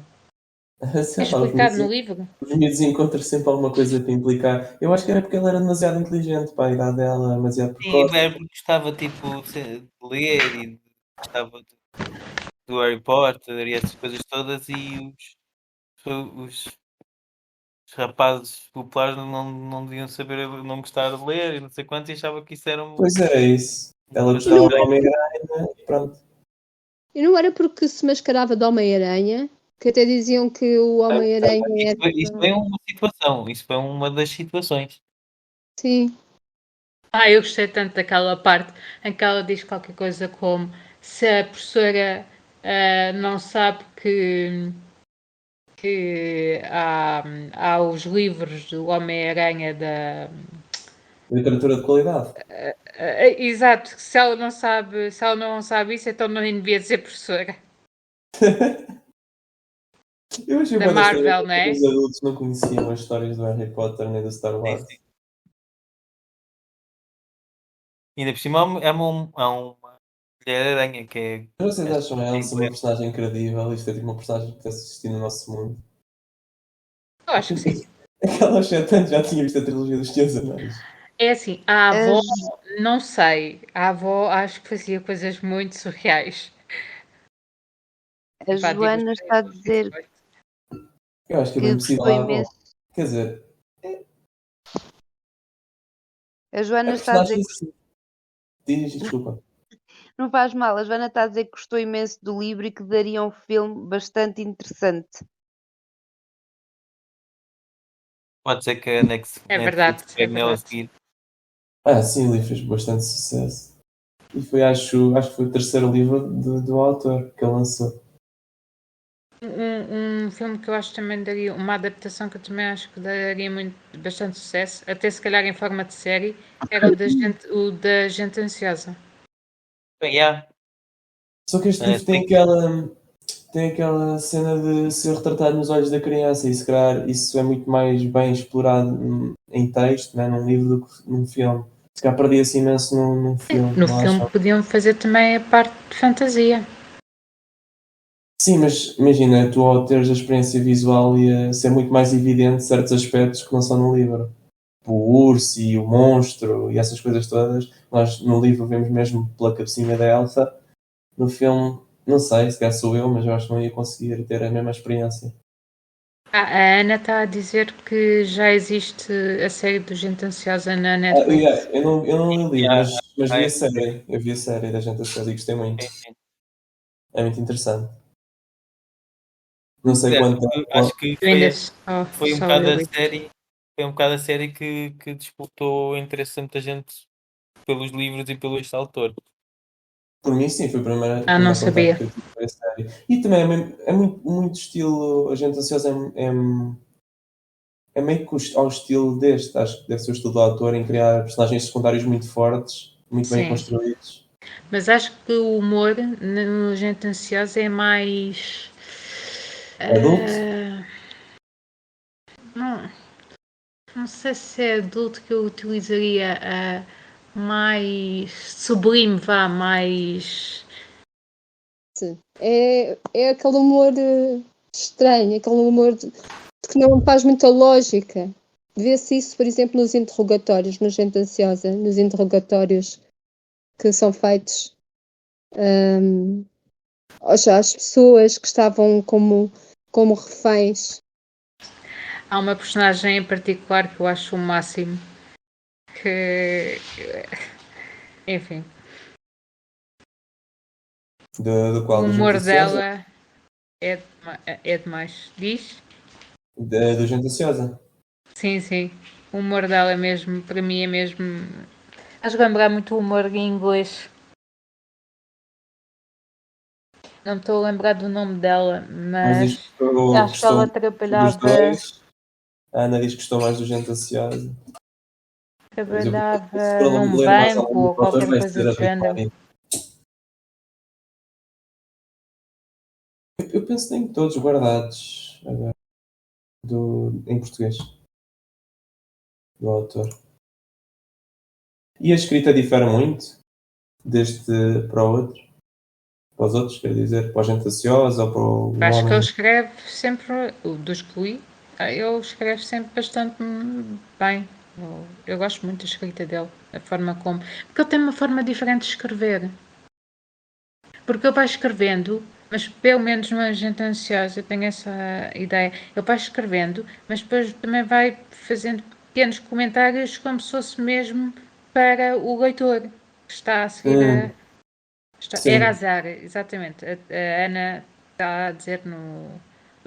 É Sei lá, explicado no livro? os miúdos encontram sempre alguma coisa para implicar. Eu acho que era porque ela era demasiado inteligente para a idade dela, demasiado Sim, precoce. era porque gostava tipo de ler e gostava do Harry Potter e essas coisas todas e os rapazes populares não deviam saber, não gostar de ler e não sei quantos e achava que isso era Pois era isso. Ela uma E não, gostava do estranha. Homem-Aranha e pronto. e não era porque se mascarava de Homem-Aranha, que até diziam que o Homem-Aranha Isso era. foi uma situação, isso foi uma das situações. Sim. Eu gostei tanto daquela parte em que ela diz qualquer coisa como se a professora não sabe que há os livros do Homem-Aranha da. Literatura de qualidade. Exato, se ela não sabe isso, então não devia ser professora Eu achei da bem estranho Marvel, não que é? os adultos não conheciam as histórias do Harry Potter nem do Star Sim, Wars. sim. Ainda por cima há uma Mulher-Aranha que é. Mas vocês Acho que acham a Elsa uma personagem incrível? Isto é tipo uma personagem que pudesse existir no nosso mundo? Eu acho que sim. Aquela aos 7 anos já tinha visto a trilogia dos Teus Anéis. É assim, a A, avó, Jo- não sei, a avó acho que fazia coisas muito surreais. a Invadir os Joana está a países e dizer foi. Eu acho que é que bem possível gostou a avó. imenso. Quer dizer, A a Joana está a dizer personagem que sim. Diz, desculpa. não faz mal. A Joana está a dizer que gostou imenso do livro e que daria um filme bastante interessante. Pode ser que a É verdade, Netflix é pegue nela a verdade. seguir. Ah, sim, o livro fez bastante sucesso. E foi, acho que foi o terceiro livro do autor que ele lançou. Um filme que eu acho que também daria, uma adaptação que eu também acho que daria bastante sucesso, até se calhar em forma de série, era o da Gente Ansiosa. Bem, yeah, Só que este a livro Netflix. tem aquela cena de ser retratado nos olhos da criança e se calhar isso é muito mais bem explorado em texto, né, num livro do que num filme. Se calhar perdia-se imenso num filme, No não filme acham? podiam fazer também a parte de fantasia. Sim, mas imagina, tu ao teres a experiência visual ia ser muito mais evidente certos aspectos que não são no livro. O urso e o monstro e essas coisas todas. Nós no livro vemos mesmo pela cabecinha da Elsa. No filme Não sei, se calhar sou eu, mas eu acho que não ia conseguir ter a mesma experiência. A Ana está a dizer que já existe a série do Gente Ansiosa na Ah, Netflix. eu não li, Yeah. mas vi Ah, a série. Eu vi a série da Gente Ansiosa e gostei muito. sim. É muito interessante. Não sei Aliás, quanto. acho que Eu ainda foi um só bocado li o a livro. série, foi um bocado a série que despertou o interesse de muita gente pelos livros e pelo este autor. Por mim, sim, foi o primeiro Não contacto sabia. que eu tive com a série. E também é muito estilo. A Gente Ansiosa é meio que ao estilo deste. Acho que deve ser o estilo do autor em criar personagens secundários muito fortes, muito bem Sim. construídos. Mas acho que o humor no Gente Ansiosa é mais. Adulto? Não sei se é adulto que eu utilizaria mais sublime, vá, mais. É aquele humor estranho, aquele humor que não faz muita lógica. Vê-se isso, por exemplo, nos interrogatórios, no Gente Ansiosa, nos interrogatórios que são feitos às pessoas que estavam como reféns. Há uma personagem em particular que eu acho o máximo. Que. Enfim. Do O qual? Do Gente humor Ansiosa? dela é demais. Diz? Do Gente Ansiosa. Sim, sim. O humor dela é mesmo, para mim é mesmo. Acho que lembrar muito o humor em inglês. Não me estou a lembrar do nome dela, Mas diz mas que acho que ela gostou dos trabalhava. dois. A Ana diz que gostou mais do Gente Ansiosa. Mas se for Num ler mais banco algum ou autor, qualquer vai coisa ser do a Rita género. Lee. Eu penso que tenho todos guardados agora, em português, do autor. E a escrita difere muito deste para o outro? Para os outros, quer dizer, para a Gente Ansiosa ou para o Acho que ele Homem? escreve sempre, dos que li, ele escreve sempre bastante bem. Eu gosto muito da escrita dele, a forma como. Porque ele tem uma forma diferente de escrever. Porque ele vai escrevendo, mas pelo menos uma gente ansiosa, eu tenho essa ideia. Ele vai escrevendo, mas depois também vai fazendo pequenos comentários como se fosse mesmo para o leitor que está a seguir Era a Sim. Zara, exatamente. A Ana está a dizer no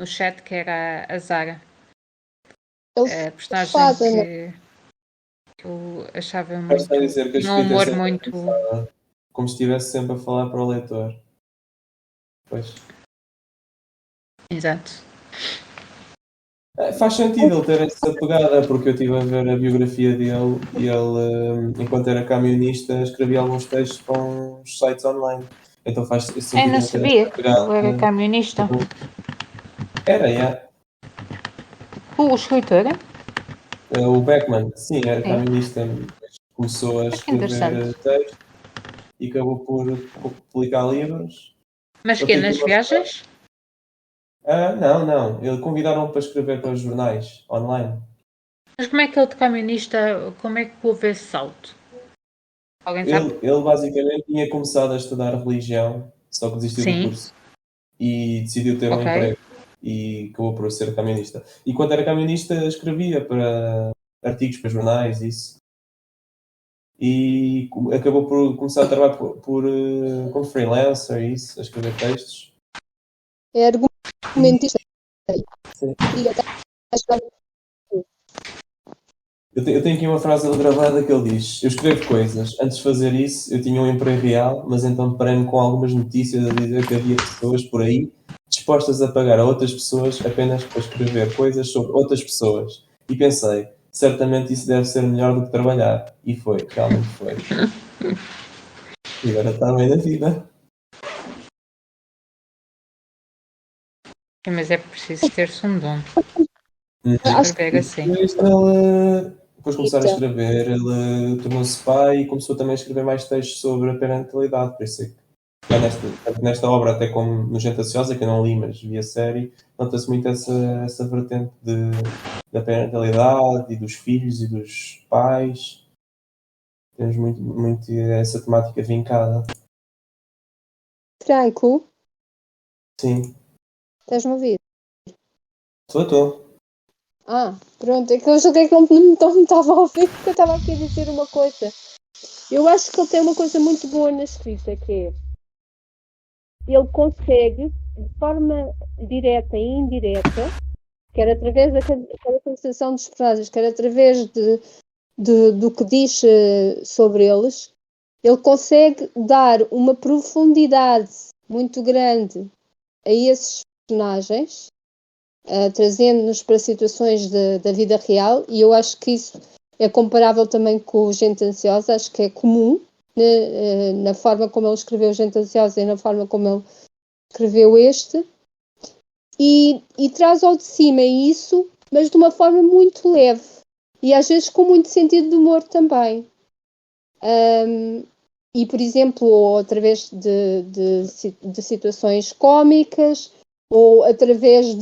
chat que era a Zara. Ele A personagem fada, não? que eu achava Mas está a muito. dizer que a Tinha um escrita é humor sempre muito. pensada, como se estivesse sempre a falar para o leitor. Pois. Exato. Faz sentido ele ter essa pegada, porque eu estive a ver a biografia dele e ele, enquanto era camionista, escrevia alguns textos para uns sites online. Então faz sentido Não ele ter sabia essa que pegada. ele era camionista. Era, yeah. O escritor? O Beckman, sim, era Sim. camionista, mas começou a Que interessante. escrever textos e acabou por publicar livros. Mas Ele que tem aqui nas uma viagens? Não. Ele convidaram para escrever para os jornais online. Mas como é que ele de camionista, como é que houve esse salto? Alguém sabe? Ele basicamente tinha começado a estudar religião, só que desistiu do Sim. curso e decidiu ter um Ok. emprego e acabou por ser camionista. E quando era camionista escrevia para artigos para jornais, isso. E acabou por começar a trabalhar como freelancer, isso, a escrever textos. É argumentista. Sim. E até Eu tenho aqui uma frase gravada que ele diz: eu escrevo coisas. Antes de fazer isso, eu tinha um emprego real, mas então deparei-me com algumas notícias a dizer que havia pessoas por aí dispostas a pagar a outras pessoas apenas para escrever coisas sobre outras pessoas. E pensei, certamente isso deve ser melhor do que trabalhar. E foi, realmente foi. E agora está bem na vida. Mas é preciso ter-se um dom. acho Escrever assim. Depois de começar a escrever, ele tornou-se pai e começou também a escrever mais textos sobre a parentalidade. Por isso é que tanto nesta obra, até como no Gente Ansiosa, que eu não li, mas vi a série, nota-se muito essa vertente da parentalidade e dos filhos e dos pais. Temos muito essa temática vincada. Franco, Sim, Estás-me a ouvir? estou. Pronto, é que eu julguei que não me estava a ouvir, porque eu estava aqui a dizer uma coisa. Eu acho que ele tem uma coisa muito boa na escrita, que é ele consegue, de forma direta e indireta, quer através da caracterização dos personagens, quer através do que diz sobre eles, ele consegue dar uma profundidade muito grande a esses personagens, trazendo-nos para situações da vida real, e eu acho que isso é comparável também com o Gente Ansiosa, acho que é comum na forma como ele escreveu Gente Ansiosa e na forma como ele escreveu este, e traz ao de cima isso, mas de uma forma muito leve, e às vezes com muito sentido de humor também. E, por exemplo, ou através de situações cómicas, ou através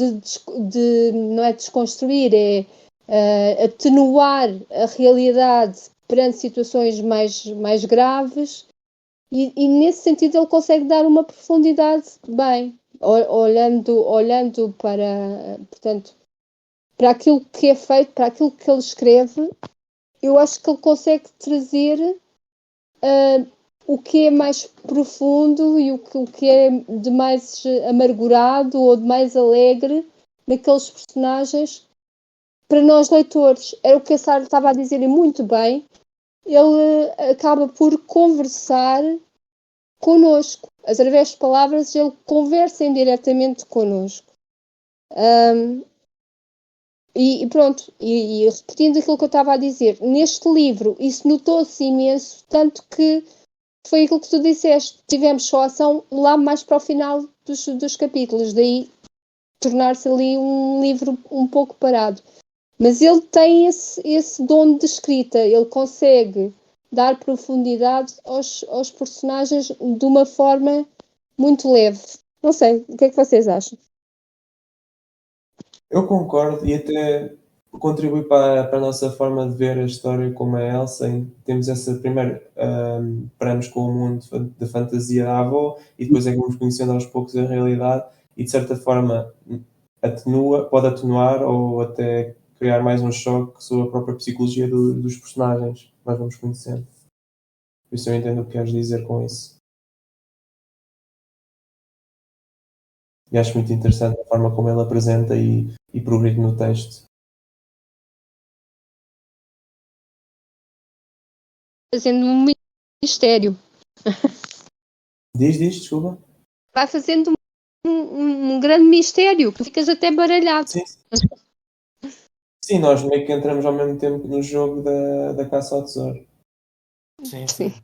não é desconstruir, é atenuar a realidade perante situações mais graves, e nesse sentido ele consegue dar uma profundidade bem, olhando para, portanto, para aquilo que é feito, para aquilo que ele escreve. Eu acho que ele consegue trazer o que é mais profundo e o que é de mais amargurado ou de mais alegre naqueles personagens para nós leitores. Era o que a Sara estava a dizer e muito bem. Ele acaba por conversar connosco. Através de palavras, ele conversa indiretamente connosco. E pronto, e repetindo aquilo que eu estava a dizer, neste livro isso notou-se imenso, tanto que foi aquilo que tu disseste, tivemos só ação lá mais para o final dos capítulos, daí tornar-se ali um livro um pouco parado. Mas ele tem esse dom de escrita, ele consegue dar profundidade aos personagens de uma forma muito leve. Não sei, o que é que vocês acham? Eu concordo e até contribui para a nossa forma de ver a história como a Elsa. Temos essa primeiro, paramos com o mundo da fantasia da avó e depois é que vamos conhecendo aos poucos a realidade e de certa forma pode atenuar ou até criar mais um choque sobre a própria psicologia dos personagens que nós vamos conhecendo. Por isso eu entendo o que queres dizer com isso. E acho muito interessante a forma como ele apresenta e progride no texto. Fazendo um mistério. Diz, desculpa. Vai fazendo um grande mistério, que ficas até baralhado. Sim. Sim, nós meio que entramos ao mesmo tempo no jogo da caça ao tesouro. Sim, sim.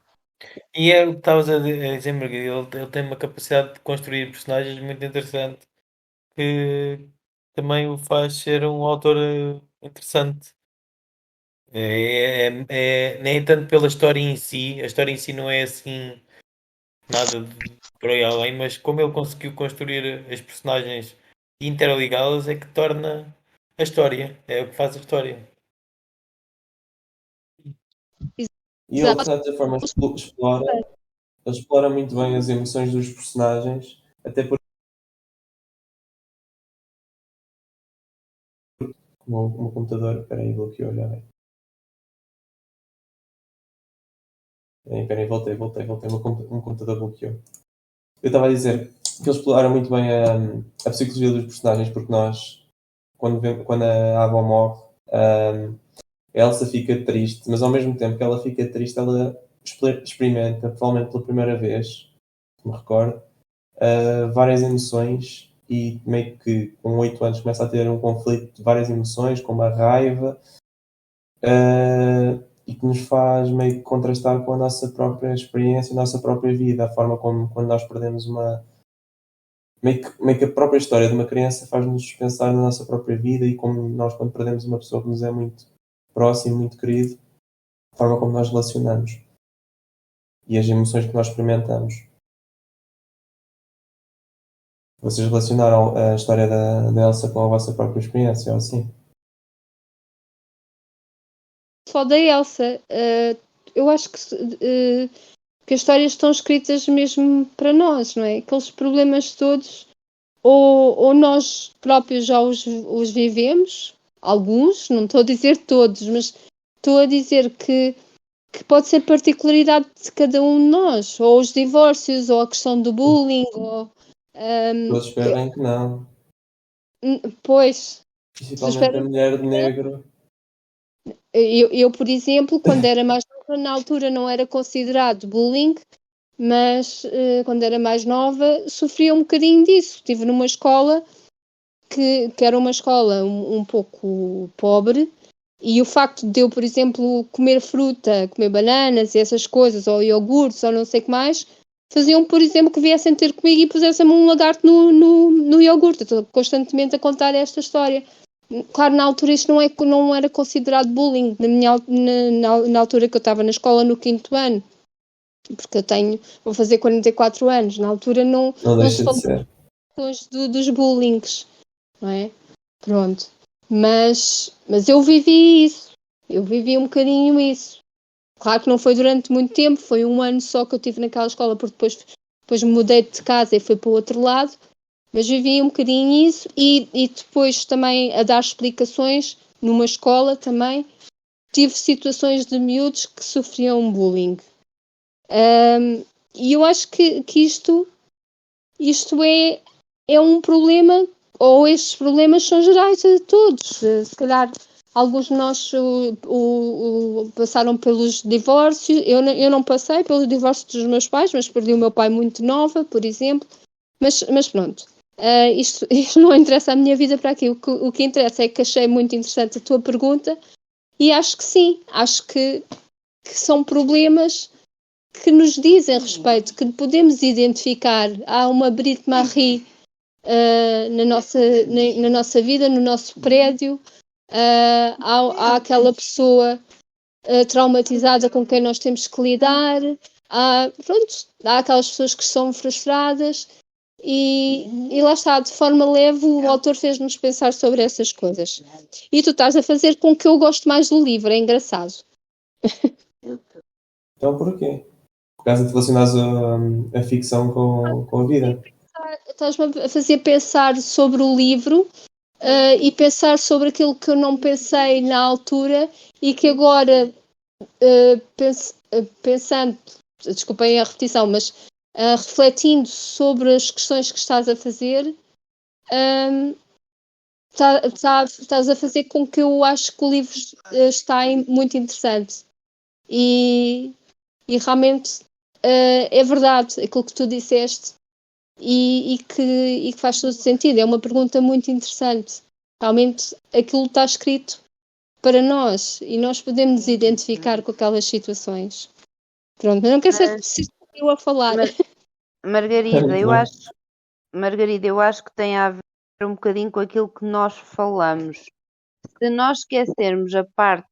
E é o que estavas a dizer, Margarida, ele tem uma capacidade de construir personagens muito interessante que também o faz ser um autor interessante. Nem tanto pela história em si, a história em si não é assim nada por aí além, mas como ele conseguiu construir as personagens e interligá-las é que torna a história, é o que faz a história. E ele, de certa forma, explora muito bem as emoções dos personagens, até porque o meu computador, peraí, bloqueou, olha bem. Peraí, voltei, o meu computador bloqueou. Eu estava a dizer que eles exploraram muito bem a psicologia dos personagens, porque nós, quando a avó morre, a Elsa fica triste, mas ao mesmo tempo que ela fica triste, ela experimenta, provavelmente pela primeira vez, me recordo, várias emoções e meio que com 8 anos começa a ter um conflito de várias emoções, como a raiva, e que nos faz meio que contrastar com a nossa própria experiência, a nossa própria vida, a forma como quando nós perdemos meio que a própria história de uma criança faz-nos pensar na nossa própria vida e como nós quando perdemos uma pessoa que nos é muito próximo, muito querido, a forma como nós relacionamos e as emoções que nós experimentamos. Vocês relacionaram a história da Elsa com a vossa própria experiência, ou assim? Só da Elsa. Eu acho que as histórias estão escritas mesmo para nós, não é? Aqueles problemas todos ou nós próprios já os vivemos, alguns, não estou a dizer todos, mas estou a dizer que pode ser particularidade de cada um de nós, ou os divórcios, ou a questão do bullying, ou Todos esperem que não. pois, Principalmente a mulher de negro. eu, por exemplo, quando era mais nova, na altura não era considerado bullying, mas quando era mais nova sofria um bocadinho disso. Estive numa escola que era uma escola um pouco pobre, e o facto de eu, por exemplo, comer fruta, comer bananas e essas coisas, ou iogurtes, ou não sei o que mais, faziam, por exemplo, que viessem ter comigo e pusessem-me um lagarto no iogurte. Estou constantemente a contar esta história. Claro, na altura isto não era considerado bullying, na altura que eu estava na escola, no 5º ano, porque vou fazer 44 anos, na altura não deixa se de falou ser. dos bullings, não é? Pronto. Mas eu vivi isso. Eu vivi um bocadinho isso. Claro que não foi durante muito tempo, foi 1 ano só que eu tive naquela escola, porque depois me mudei de casa e fui para o outro lado. Mas vivi um bocadinho isso e depois também a dar explicações numa escola também. Tive situações de miúdos que sofriam bullying. E eu acho que isto é um problema, ou estes problemas são gerais a todos. Se calhar alguns de nós passaram pelos divórcios. Eu não passei pelo divórcio dos meus pais, mas perdi o meu pai muito nova, por exemplo. Mas pronto, isto não interessa a minha vida para aqui. O que interessa é que achei muito interessante a tua pergunta e acho que sim, acho que são problemas que nos dizem respeito, que podemos identificar. Há uma Brite Marie na nossa vida, no nosso prédio, há aquela pessoa traumatizada com quem nós temos que lidar, há aquelas pessoas que são frustradas e lá está, de forma leve o autor fez-nos pensar sobre essas coisas. E tu estás a fazer com que eu goste mais do livro, é engraçado. Então porquê? Por causa de relacionares a ficção com a vida. Estás-me a fazer pensar sobre o livro e pensar sobre aquilo que eu não pensei na altura e que agora, pensando, desculpem a repetição, mas refletindo sobre as questões que estás a fazer, estás a fazer com que eu acho que o livro está muito interessante. E realmente é verdade aquilo que tu disseste e que faz todo sentido. É uma pergunta muito interessante. Realmente aquilo está escrito para nós e nós podemos nos identificar com aquelas situações. Pronto, mas não quero ser eu a falar. Margarida, eu acho que tem a ver um bocadinho com aquilo que nós falamos. Se nós esquecermos a parte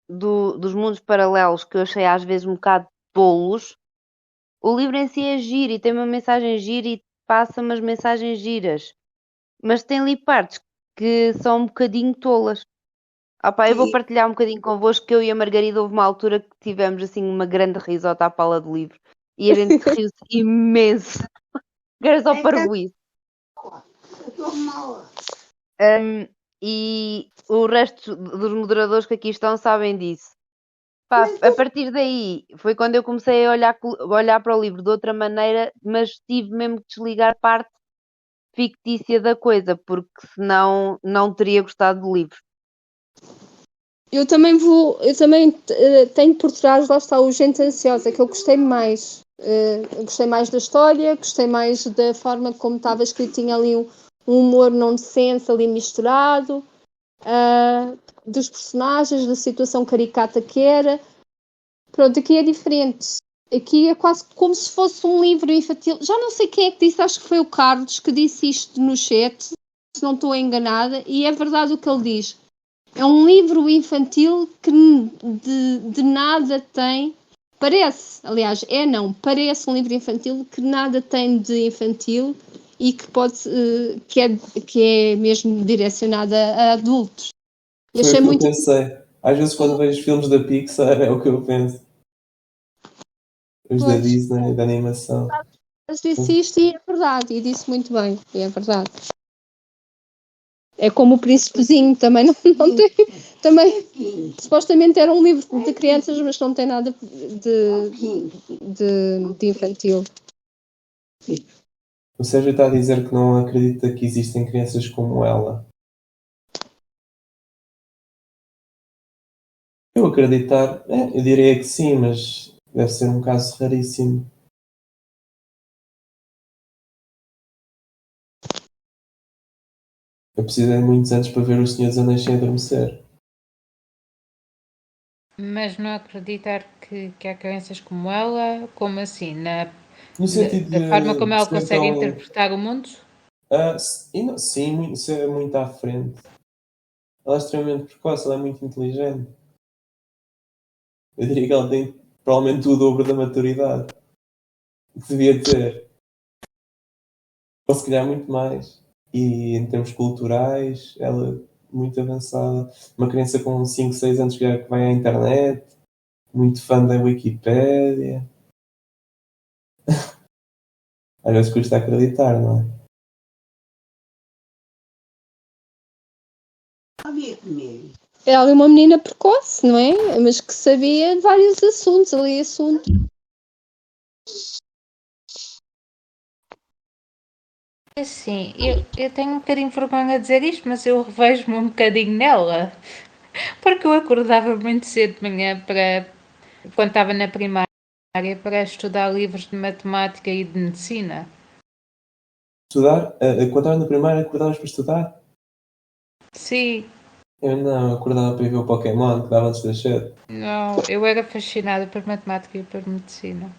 dos mundos paralelos, que eu achei às vezes um bocado tolos, o livro em si é giro e tem uma mensagem gira e passa umas mensagens giras. Mas tem ali partes que são um bocadinho tolas. Eu vou partilhar um bocadinho convosco que eu e a Margarida houve uma altura que tivemos assim uma grande risota à pala do livro. E a gente riu-se imenso. Era só parvoíce. E o resto dos moderadores que aqui estão sabem disso. A partir daí foi quando eu comecei a olhar para o livro de outra maneira, mas tive mesmo que desligar parte fictícia da coisa, porque senão não teria gostado do livro. Eu também tenho por trás, lá está, o Gente Ansiosa, que eu gostei mais. Gostei mais da história, gostei mais da forma como estava escrito, tinha ali um humor nonsense ali misturado, dos personagens, da situação caricata que era. Pronto, aqui é diferente. Aqui é quase como se fosse um livro infantil. Já não sei quem é que disse, acho que foi o Carlos que disse isto no chat, se não estou enganada, e é verdade o que ele diz. É um livro infantil que de nada tem, parece um livro infantil que nada tem de infantil e que que é mesmo direcionado a adultos. Foi o que eu pensei. Às vezes quando vejo filmes da Pixar é o que eu penso. Os da Disney, da animação. disse isto e é verdade, e disse muito bem, e é verdade. É como o Príncipezinho, também não tem. Também, supostamente era um livro de crianças, mas não tem nada de infantil. O Sérgio está a dizer que não acredita que existem crianças como ela. Eu acreditar, eu diria que sim, mas deve ser um caso raríssimo. Eu precisei de muitos anos para ver os Senhor dos Anéis sem adormecer. Mas não acreditar que há crianças como ela, como assim? No sentido Da forma como de ela ser consegue tão. interpretar o mundo? Sim, ser muito à frente. Ela é extremamente precoce, ela é muito inteligente. Eu diria que ela tem provavelmente o dobro da maturidade que devia ter. Ou se calhar muito mais. E em termos culturais, ela é muito avançada. Uma criança com 5, 6 anos que vai à internet, muito fã da Wikipédia. Às vezes custa acreditar, não é? Ela é uma menina precoce, não é? Mas que sabia de vários assuntos, ali assuntos. Assim, eu tenho um bocadinho de vergonha de dizer isto, mas eu revejo-me um bocadinho nela. Porque eu acordava muito cedo de manhã quando estava na primária para estudar livros de matemática e de medicina. Estudar? Quando estava na primária, acordavas para estudar? Sim, Eu não, acordava para ir ver o Pokémon que dava antes das 7. não, eu era fascinada por matemática e por medicina.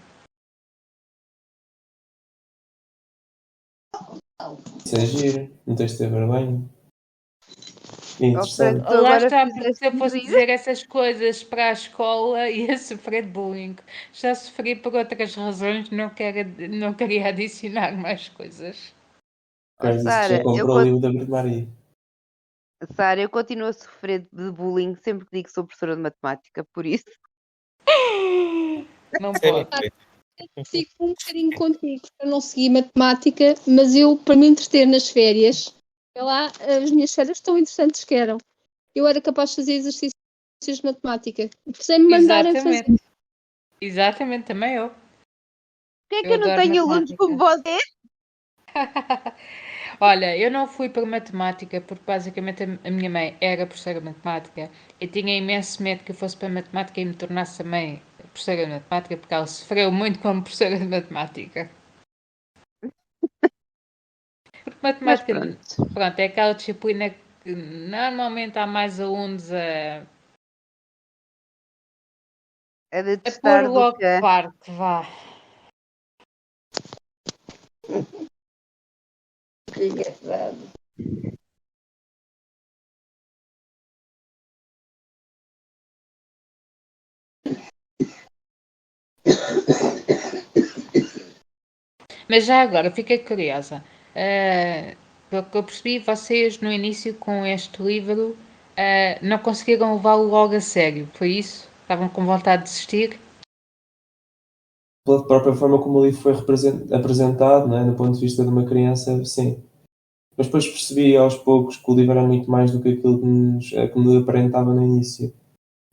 Isso é giro, não tens de ter vergonha. É interessante. Tu Lá agora está, porque se eu fizeste fosse rir. dizer essas coisas para a escola ia sofrer de bullying. Já sofri por outras razões, não queria adicionar mais coisas. Oh, Queres dizer que já comprou o livro da Virgem Maria? Sara, eu continuo a sofrer de bullying sempre que digo que sou professora de matemática, por isso. Não Sério? pode. Fico um bocadinho contigo, eu não segui matemática, mas eu, para me entreter nas férias, lá, as minhas férias tão interessantes que eram. Eu era capaz de fazer exercícios de matemática, sem me mandarem fazer. Exatamente. Exatamente, também eu. Porquê é que Eu eu não adoro tenho alunos como matemática. você? Olha, eu não fui para matemática porque basicamente a minha mãe era professora de matemática. Eu tinha imenso medo que eu fosse para matemática e me tornasse também professora de matemática porque ela sofreu muito como professora de matemática. Porque Mas matemática, pronto, pronto, é aquela disciplina que normalmente há mais alunos é de a pôr testar do logo que. parte, vá. Que engraçado. Mas já agora, fiquei curiosa. Pelo que eu percebi, vocês no início com este livro não conseguiram levá-lo logo a sério, foi isso? Estavam com vontade de desistir? Pela própria forma como o livro foi apresentado, não é? Do ponto de vista de uma criança, sim. Mas depois percebi aos poucos que o livro era muito mais do que aquilo que me aparentava no início.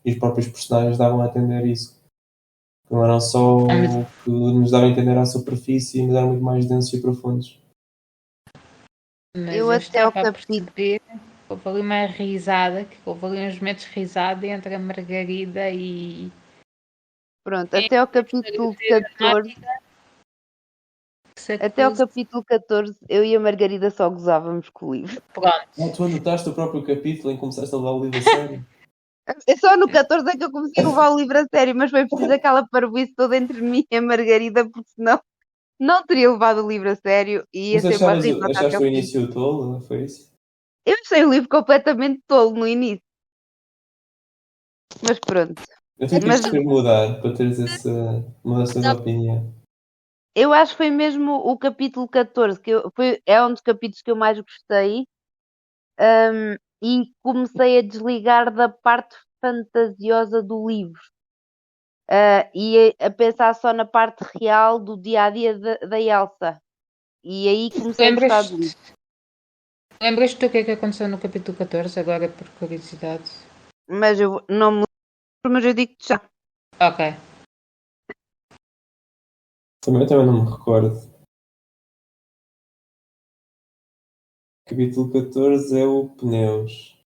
E os próprios personagens davam a entender isso. Não eram só Ah, mas, o que nos dava a entender à superfície, mas eram muito mais densos e profundos. mas Eu eu até o estava a capítulo. perceber que houve ali uma risada, que houve ali uns momentos de risada entre a Margarida e Pronto, quem é até ao que foi a capítulo professora de 14. matemática que se Até ao acusa. capítulo 14, eu e a Margarida só gozávamos com o livro. Ah, Pronto. tu anotaste o próprio capítulo em que começaste a levar o livro a sério? É só no 14 é que eu comecei a levar o livro a sério, mas foi preciso aquela parvoíce toda entre mim e a Margarida, porque senão não teria levado o livro a sério e ia Mas ser uma risada até achaste ao o fim. início tolo, não foi isso? Eu achei o livro completamente tolo no início, mas pronto. Eu tenho que Mas ter mudar para teres essa mudança de opinião. eu acho que foi mesmo o capítulo 14, é um dos capítulos que eu mais gostei, e comecei a desligar da parte fantasiosa do livro. e a pensar só na parte real do dia a dia da Elsa. E aí comecei a gostar do livro. Lembras-te do que é que aconteceu no capítulo 14, agora por curiosidade? Mas eu não me lembro, mas eu digo-te já. Ok. Também não me recordo. Capítulo 14 é o Pneus.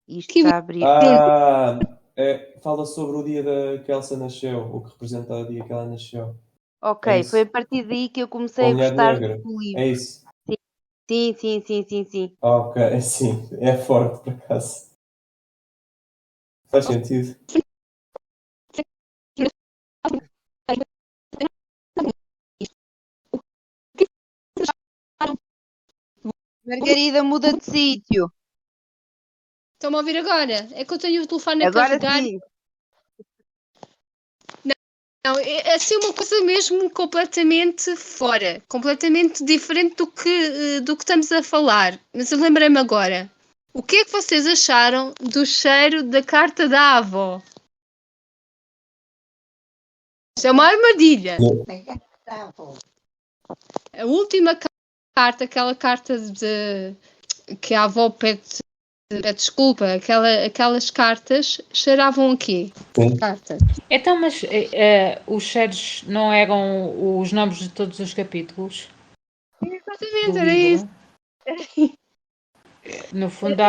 Isto Que está a abrir. Fala sobre o dia que Elsa nasceu, o que representa o dia que ela nasceu. Ok, É isso. foi a partir daí que eu Com comecei a a mulher gostar negra. do livro. É isso. Sim. Ok, sim. É forte, por acaso. Faz sentido. Margarida, muda de sítio. Estão-me a ouvir agora? É que eu tenho o telefone a Agora carregar. sim. Não, é assim uma coisa mesmo completamente fora, completamente diferente do que estamos a falar. Mas eu lembrei-me agora. O que é que vocês acharam do cheiro da carta da avó? Isto é uma armadilha. A última carta, aquela carta que a avó pede desculpa, aquelas cartas cheiravam a quê? Sim. Cartas. Então, mas os cheiros não eram os nomes de todos os capítulos do Exatamente, era isso. livro? No fundo,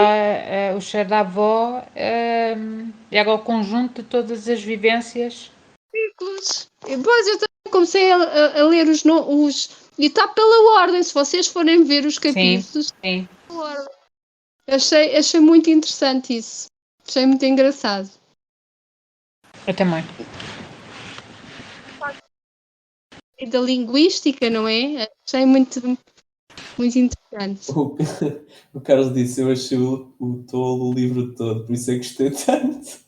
o cheiro da avó era o conjunto de todas as vivências. Círculos. Pois eu também comecei a ler os. E está pela ordem, se vocês forem ver os Sim, capítulos. sim. Pela ordem. Achei muito interessante isso. Achei muito engraçado. Eu também. E da linguística, não é? Achei muito, muito interessante. O Carlos disse: Eu achei o tolo o livro todo, por isso é que gostei tanto.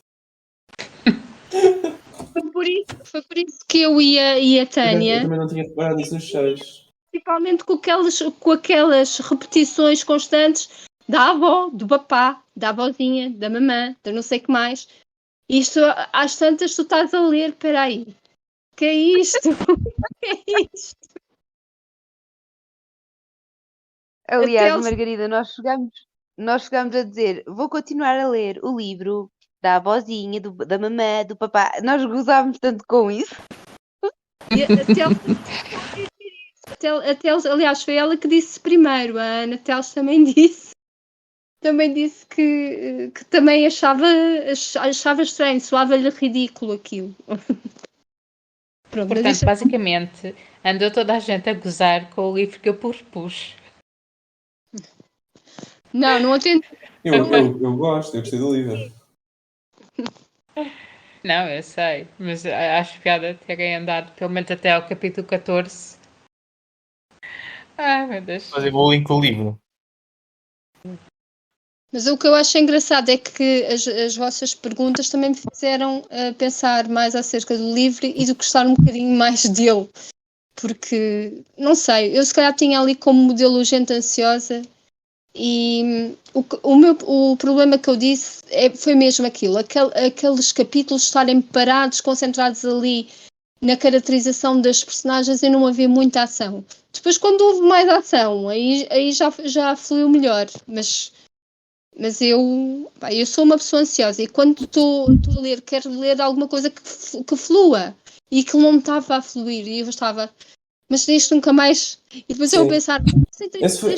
Foi por isso que eu e a Eu Tânia, também não tinha reparado nisso nos cheiros. principalmente com aquelas repetições constantes da avó, do papá, da avózinha, da mamã, da não sei o que mais. Isto, às tantas, tu estás a ler, peraí, que é isto? Que é isto? Aliás, Até Margarida, nós chegamos a dizer: vou continuar a ler o livro da avózinha, da mamã, do papá. Nós gozámos tanto com isso. Aliás, foi ela que disse primeiro, a Ana Teles também disse. Também disse que também achava estranho, soava-lhe ridículo aquilo. Pronto, mas Portanto, isto- basicamente, andou toda a gente a gozar com o livro que eu propus. não atendo. Eu gosto, eu gostei do livro. Não, eu sei, mas acho piada terem andado pelo menos até ao capítulo 14. Ai, meu Deus. Fazer bullying com o livro. Mas o que eu acho engraçado é que as vossas perguntas também me fizeram pensar mais acerca do livro e de gostar um bocadinho mais dele. Porque, não sei, eu se calhar tinha ali como modelo gente ansiosa e o problema que eu disse foi mesmo aquilo, aqueles capítulos estarem parados, concentrados ali na caracterização das personagens e não haver muita ação. Depois, quando houve mais ação, aí já fluiu melhor, mas eu sou uma pessoa ansiosa e quando estou a ler, quero ler alguma coisa que flua e que não estava a fluir e eu estava, mas isto nunca mais. E depois eu Sim. pensar, Esse foi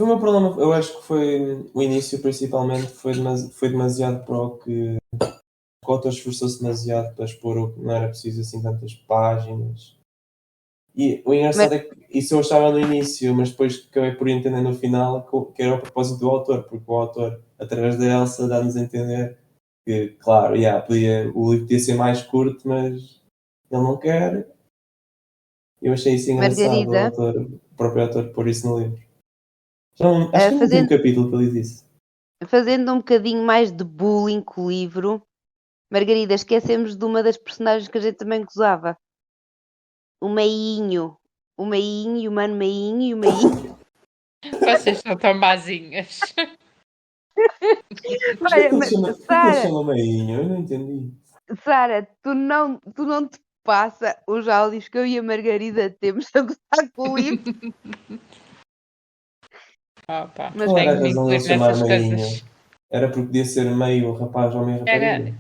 o meu problema. Eu acho que foi o início, principalmente, foi demasiado para o que o autor esforçou-se demasiado para expor o que não era preciso assim tantas páginas. E o engraçado é que isso eu achava no início, mas depois acabei por entender no final que era o propósito do autor, porque o autor, através da Elsa, dá-nos a entender que, claro, o livro podia ser mais curto, mas ele não quer. Eu achei isso engraçado, Margarida, o próprio autor pôr isso no livro. Acho que é no último capítulo que ele diz isso. fazendo um bocadinho mais de bullying com o livro, Margarida, esquecemos de uma das personagens que a gente também gozava. O Meinho. O Meinho, o Mano Meinho e o Meinho. Vocês são tão bazinhas. Mas Olha, porquê que ele chama Meinho? Eu não entendi. Sara, tu não te passa os áudios que eu e a Margarida temos a gostar com o livro, Opa, mas Qual era a tenho que me razão dele incluir chamar nessas Meinho? coisas. Era porque podia ser meio rapaz ou meio rapariga? Era,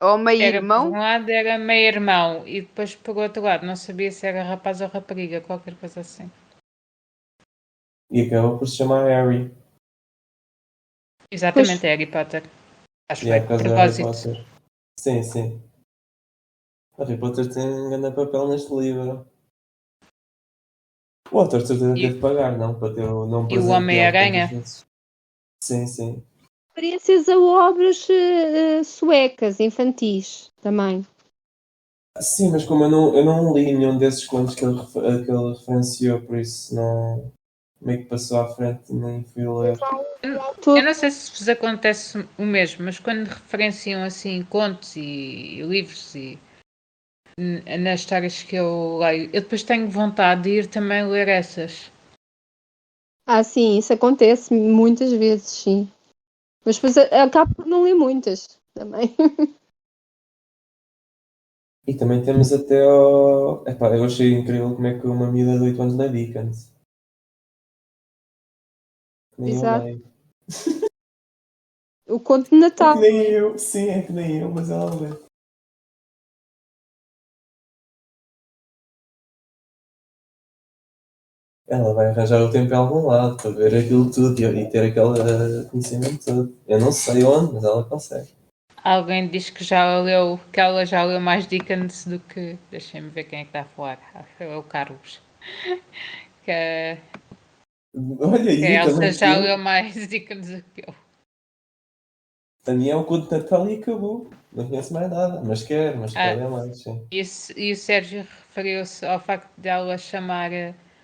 ou meio era por um irmão, lado era meio irmão e depois por outro lado não sabia se era rapaz ou rapariga, qualquer coisa assim. E acabou por se chamar Harry. Pois, Exatamente, é Harry Potter. Acho E que é foi por de causa do Harry propósito. Potter. Sim, sim. O Harry Potter tem um grande papel neste livro. O autor de certeza teve E, de pagar, não? Para ter o nome e o presente dele tantas Homem-Aranha? vezes. Sim, sim. referências a obras suecas, infantis, também. Sim, mas como eu não li nenhum desses contos que ele referenciou, por isso não. Meio que passou à frente e nem fui ler. Eu não sei se vos acontece o mesmo, mas quando referenciam assim contos e livros e nas histórias que eu leio, eu depois tenho vontade de ir também ler essas. Ah, sim, isso acontece muitas vezes, sim. Mas depois acabo por não ler muitas também. E também temos até ao. Epá, eu achei incrível como é que uma miúda de 8 anos lê Dickens. Nem eu Exato. leio. O conto de É que Natal. nem eu, sim, é que nem eu, mas ela lê. Ela vai arranjar o tempo em algum lado para ver aquilo tudo e ter aquele conhecimento todo. Eu não sei onde, mas ela consegue. Alguém diz que já leu, que ela já leu mais Dickens do que. Deixem-me ver quem é que está a falar. É o Carlos. Que, Olha que a aí, Elsa também já tu. leu mais Dickens do que eu. A minha é o conto de Natal e acabou. Não conheço mais nada, mas quer Ah, ler mais, sim. e o Sérgio referiu-se ao facto de ela chamar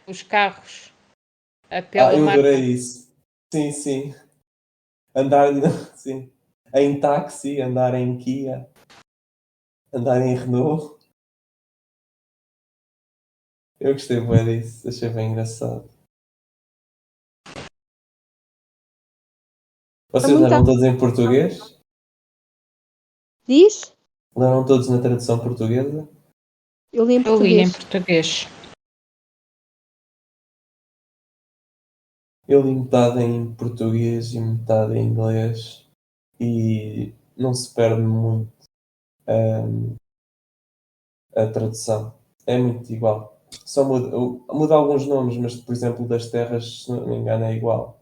os carros Ah, pela eu marca. adorei isso. Sim, sim. Andar, sim. Em táxi, andar em Kia, andar em Renault. Eu gostei bem disso, achei bem engraçado. É Vocês muito. leram todos em português? Diz? Leram todos na tradução portuguesa? Eu li em Eu li em português. português. Eu li metade em português e metade em inglês e não se perde muito a tradução. É muito igual. Só muda alguns nomes, mas por exemplo das terras, se não me engano, é igual.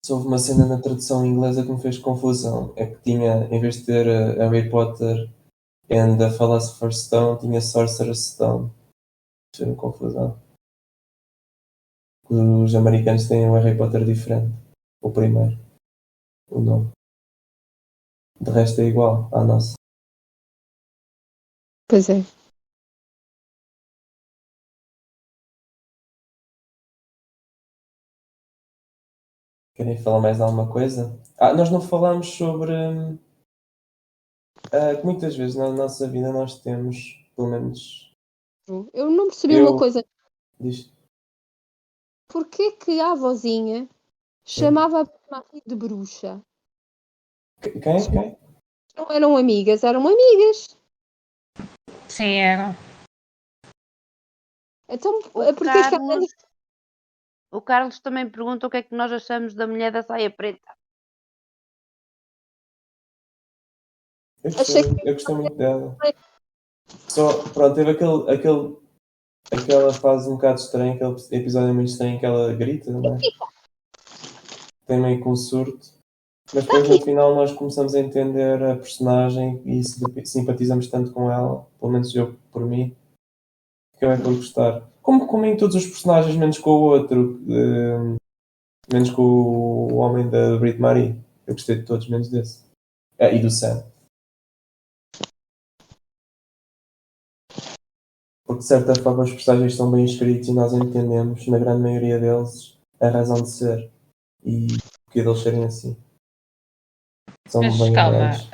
Só houve uma cena na tradução inglesa que me fez confusão. É que tinha, em vez de ter Harry Potter and the Philosopher's Stone, tinha Sorcerer's Stone. Fez-me confusão. Os americanos têm um Harry Potter diferente. O primeiro. O nome. De resto é igual à nossa. Pois é. Querem falar mais de alguma coisa? Nós não falamos sobre que muitas vezes na nossa vida nós temos, pelo menos Eu não percebi uma eu, coisa. diz, Porquê que a avózinha sim. chamava a Marie de bruxa? Quem? Quem? Não eram amigas, eram amigas. Sim, eram. Então, o porquê que ela... Carlos, o Carlos também pergunta o que é que nós achamos da mulher da saia preta. Achei que Eu gostei muito dela. Só, pronto, teve aquela fase um bocado estranha, aquele episódio muito estranho que ela grita, não é? Tem meio que um surto. Mas depois no final nós começamos a entender a personagem e simpatizamos tanto com ela, pelo menos eu por mim, que eu é por gostar. Como em todos os personagens, menos com o outro, menos com o homem da Brit Marie. Eu gostei de todos, menos desse. E do Sam. Porque de certa forma os personagens estão bem escritos e nós entendemos, na grande maioria deles, a razão de ser e o que deles serem assim. São Mas bem calma, humanos.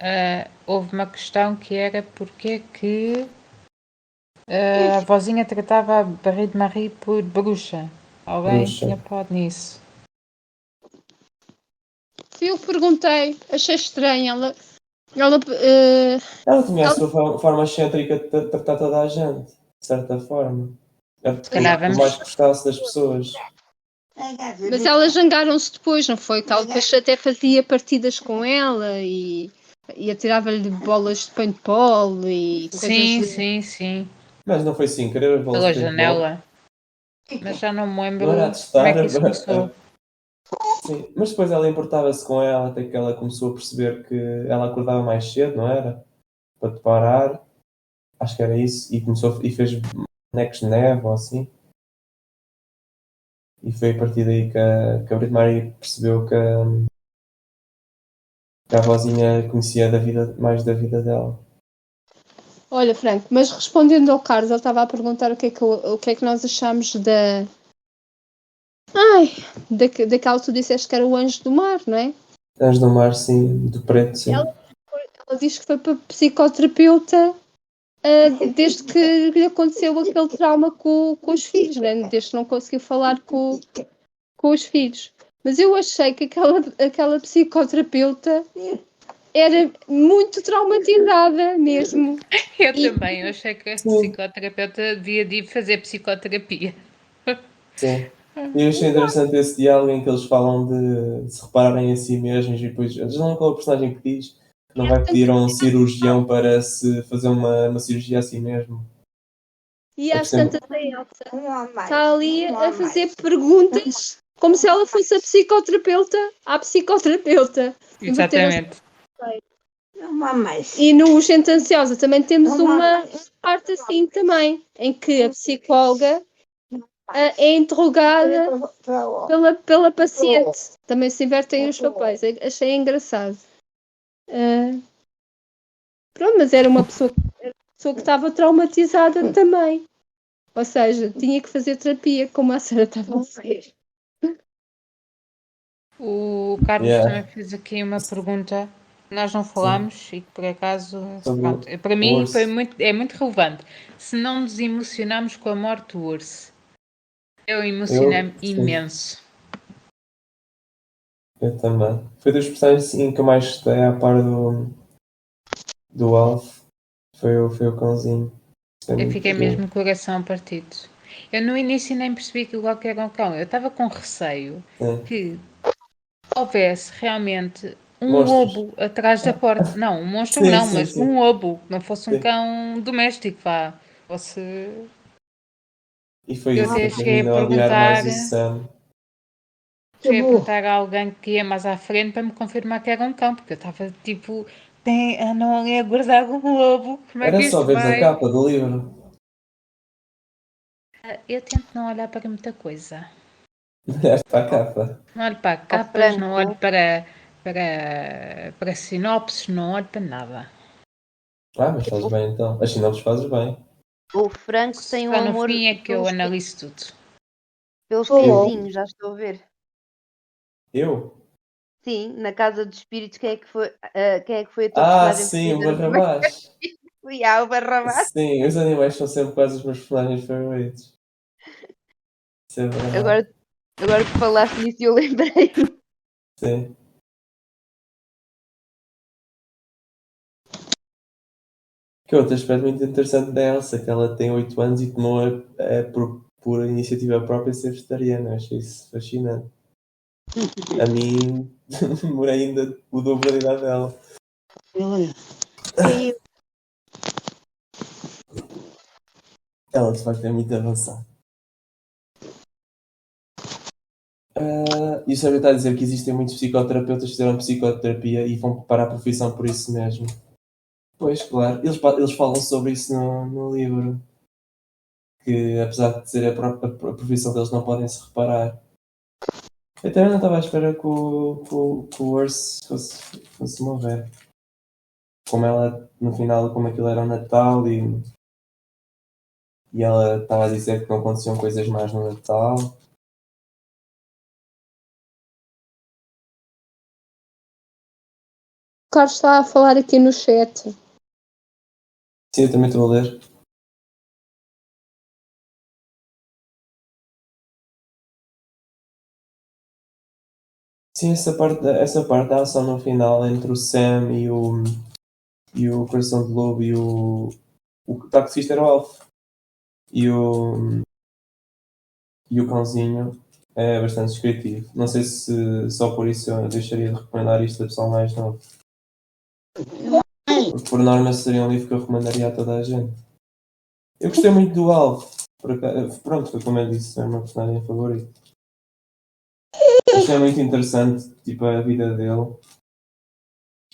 houve uma questão que era porque que a vozinha tratava a Barret de Marie por bruxa. Alguém Não sei. tinha falado nisso. Eu perguntei, achei estranho. Ela Ela tinha a sua forma excêntrica de tratar toda a gente, de certa forma. calhar Por mais vamos. que gostasse das pessoas. mas elas zangaram-se depois, não foi? Que ela depois até fazia partidas com ela e atirava-lhe bolas de paintball e Sim, coisas. sim. Mas não foi sem querer as bolas Pela de paintball. janela. Mas já não me lembro Não era a como é testar. que isso começou. Sim. Mas depois ela importava-se com ela até que ela começou a perceber que ela acordava mais cedo, não era? Para te parar. Acho que era isso. E começou e fez bonecos de neve ou assim. E foi a partir daí que a Brit Mary percebeu que a avózinha conhecia mais da vida dela. Olha, Franco, mas respondendo ao Carlos, ele estava a perguntar o que é que nós achamos daquela que tu disseste que era o anjo do mar, não é? Anjos do Mar, sim, do preto, sim. Ela diz que foi para psicoterapeuta desde que lhe aconteceu aquele trauma com os filhos, né? Desde que não conseguiu falar com os filhos. Mas eu achei que aquela psicoterapeuta era muito traumatizada mesmo. Eu também, eu achei que a Sim, psicoterapeuta devia de ir fazer psicoterapia. sim. E eu achei interessante esse diálogo em que eles falam de se repararem a si mesmos e depois, eles não qual é o personagem que diz que não vai pedir a um cirurgião para se fazer uma cirurgia a si mesmo. E É por às exemplo, tantas a Elsa está ali a fazer perguntas como se ela fosse a psicoterapeuta à psicoterapeuta. Exatamente. E no Gente Ansiosa também temos uma parte assim também, em que a psicóloga é interrogada pela paciente. Também se invertem os papéis. Achei engraçado. Pronto, mas era uma pessoa que estava traumatizada também. Ou seja, tinha que fazer terapia, como a Sara estava a dizer. O Carlos também yeah, fez aqui uma pergunta que nós não sim, falámos e que por acaso, sobre pronto, para o mim urso. é muito relevante. Se não nos emocionamos com a morte do urso, eu emocionei-me Sim, imenso. eu também. Foi dos personagens assim, que eu mais gostei à par do Alf. Foi o cãozinho. Gostei Eu muito fiquei dele. mesmo com o coração partido. Eu no início nem percebi que o que era um cão. Eu estava com receio Sim. que houvesse realmente um Monstros. lobo atrás da porta. Não, um monstro Sim, não, sim, mas um sim. lobo, que não fosse um Sim. cão doméstico, vá. Fosse. E foi Eu isso que até eu terminei a odiar mais o Sam. cheguei a perguntar a alguém que ia mais à frente para me confirmar que era um cão, porque eu estava tipo, andam ali a guardar um lobo, como é Era que só isto veres a vai? capa do livro. Eu tento não olhar para muita coisa. Olhaste para a capa. Não olho para Ó capas, não olho Franco, para sinopses, não olho para nada. Ah, mas fazes bem então. As sinopses fazes bem. o Franco tem um Só no amor fim é que eu pelos, analiso tudo. pelos Eu? cãezinhos, já estou a ver. Eu? Sim, na Casa dos Espíritos, quem é que foi a tua Ah, personagem sim, o preferida? Barrabás. Fui o Barrabás. Sim, os animais são sempre quase os meus personagens favoritos. Isso é verdade. Agora, agora que falaste nisso, eu lembrei. Sim. Que outro aspecto muito interessante da Elsa, que ela tem 8 anos e tomou por iniciativa própria ser vegetariana. Achei isso fascinante. A mim, demorei ainda o dobro da idade dela. E Ela de facto é muito avançada. E o Sérgio está a dizer que existem muitos psicoterapeutas que fizeram psicoterapia e vão para a profissão por isso mesmo. Pois, claro. Eles falam sobre isso no livro. Que apesar de ser a profissão deles, não podem se reparar. Eu também não estava à espera que o Urso fosse morrer. Como ela, no final, como aquilo era o Natal e ela estava a dizer que não aconteciam coisas más no Natal. O Carlos está a falar aqui no chat. Sim, eu também estou a ler. Sim, essa parte da ação no final entre o Sam e o Coração de Lobo e o taxista era o Alf. E o cãozinho é bastante descritivo. Não sei se só por isso eu deixaria de recomendar isto a pessoal mais novo. Porque por norma seria um livro que eu recomendaria a toda a gente. Eu gostei muito do Alf. Pronto, foi como eu disse, é o meu personagem favorito. Achei muito interessante tipo, a vida dele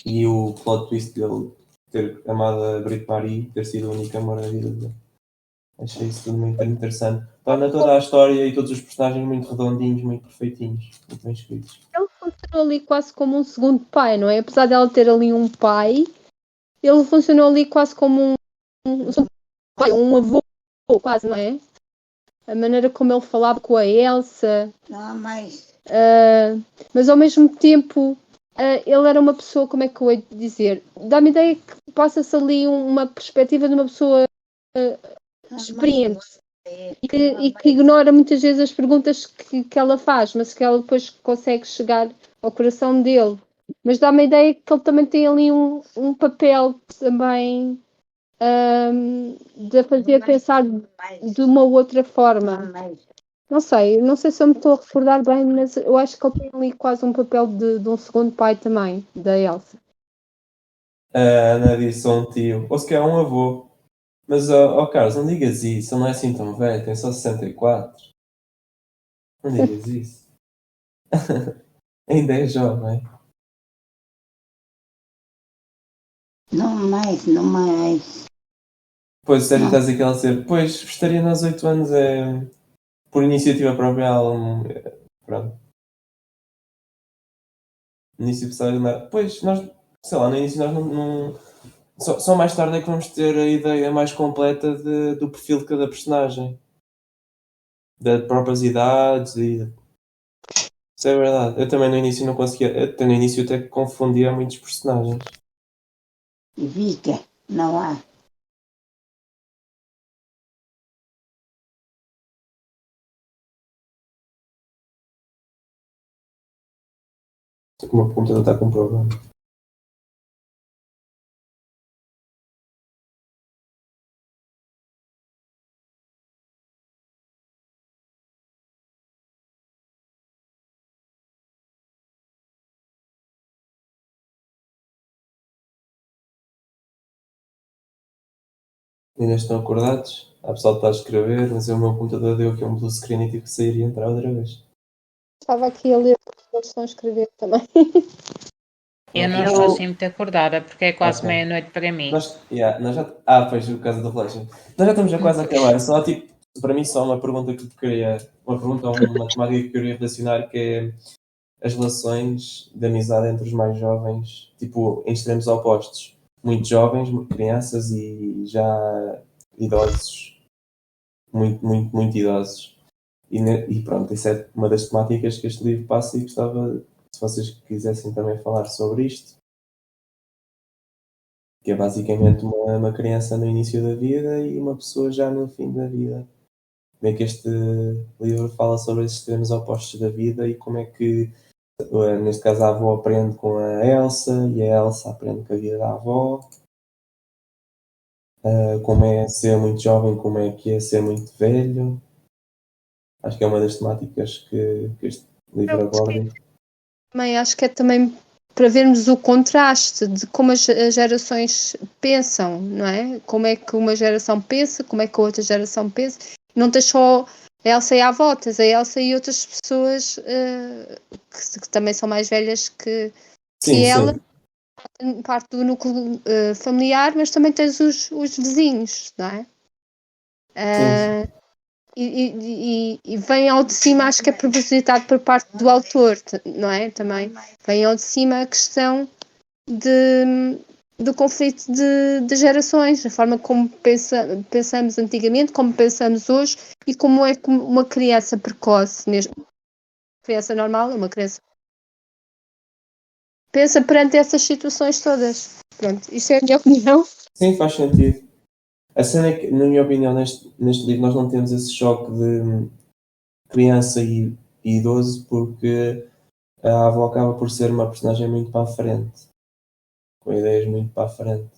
e o plot twist dele ter amado a Brit Marie, ter sido o único amor da vida dele. Achei isso tudo muito interessante. Torna toda a história e todos os personagens muito redondinhos, muito perfeitinhos, muito bem escritos. Ele funcionou ali quase como um segundo pai, não é? Apesar dela ter ali um pai, ele funcionou ali quase como um segundo pai, um avô, quase, não é? A maneira como ele falava com a Elsa. Não, mas Mas ao mesmo tempo, ele era uma pessoa, como é que eu ia dizer? Dá-me ideia que passa-se ali uma perspectiva de uma pessoa experiente e que ignora muitas vezes as perguntas que ela faz, mas que ela depois consegue chegar ao coração dele. Mas dá-me a ideia que ele também tem ali um papel também de fazer pensar de uma outra forma. Não sei se eu me estou a recordar bem, mas eu acho que ele tem ali quase um papel de um segundo pai também, da Elsa. A Ana disse a um tio, ou se calhar um avô. Mas, Carlos, não digas isso, ele não é assim tão velho, tem só 64. Não digas isso. Ainda é jovem. não mais. Pois, sério, estás a dizer que ela ser. Pois, estaria nos 8 anos por iniciativa própria. Pronto. No início precisava. Pois, nós, sei lá, no início nós não. Só mais tarde é que vamos ter a ideia mais completa do perfil de cada personagem. Das próprias idades e. Isso é verdade. Eu também no início não conseguia. Até no início até confundia muitos personagens. Evita, não há. Só que o meu computador está com um problema. Ainda estão acordados? Há pessoal que está a escrever, mas o meu computador deu aqui um blue screen e tive que sair e entrar outra vez. Estava aqui a ler o que eles estão a escrever também. Eu não estou assim muito acordada, porque é quase Ok. meia-noite para mim. Nós já. Pois, por causa do relógio. Nós já estamos a quase a acabar. Só tipo, para mim, só uma pergunta que queria. Uma pergunta ou uma temática que eu queria relacionar, que é as relações de amizade entre os mais jovens, tipo, em extremos opostos. Muito jovens, muito crianças e já idosos. Muito, muito, muito idosos. E pronto, isso é uma das temáticas que este livro passa e gostava, se vocês quisessem também falar sobre isto, que é basicamente uma criança no início da vida e uma pessoa já no fim da vida. Como é que este livro fala sobre esses extremos opostos da vida e como é que, neste caso, a avó aprende com a Elsa e a Elsa aprende com a vida da avó. Como é ser muito jovem, como é que é ser muito velho. Acho que é uma das temáticas que este livro aborda. Também acho que é também para vermos o contraste de como as gerações pensam, não é? Como é que uma geração pensa, como é que a outra geração pensa. Não tens só a Elsa e a avó, tens a Elsa e outras pessoas que também são mais velhas que ela, parte do núcleo familiar, mas também tens os vizinhos, não é? E vem ao de cima, acho que é propositado por parte do autor, não é? Também vem ao de cima a questão do conflito de gerações, a forma como pensamos antigamente, como pensamos hoje e como é que uma criança precoce, mesmo criança normal, uma criança pensa perante essas situações todas. Pronto, isto é a minha opinião. Sim, faz sentido. A cena é que, na minha opinião, neste livro nós não temos esse choque de criança e idoso porque a avó acaba por ser uma personagem muito para a frente, com ideias muito para a frente.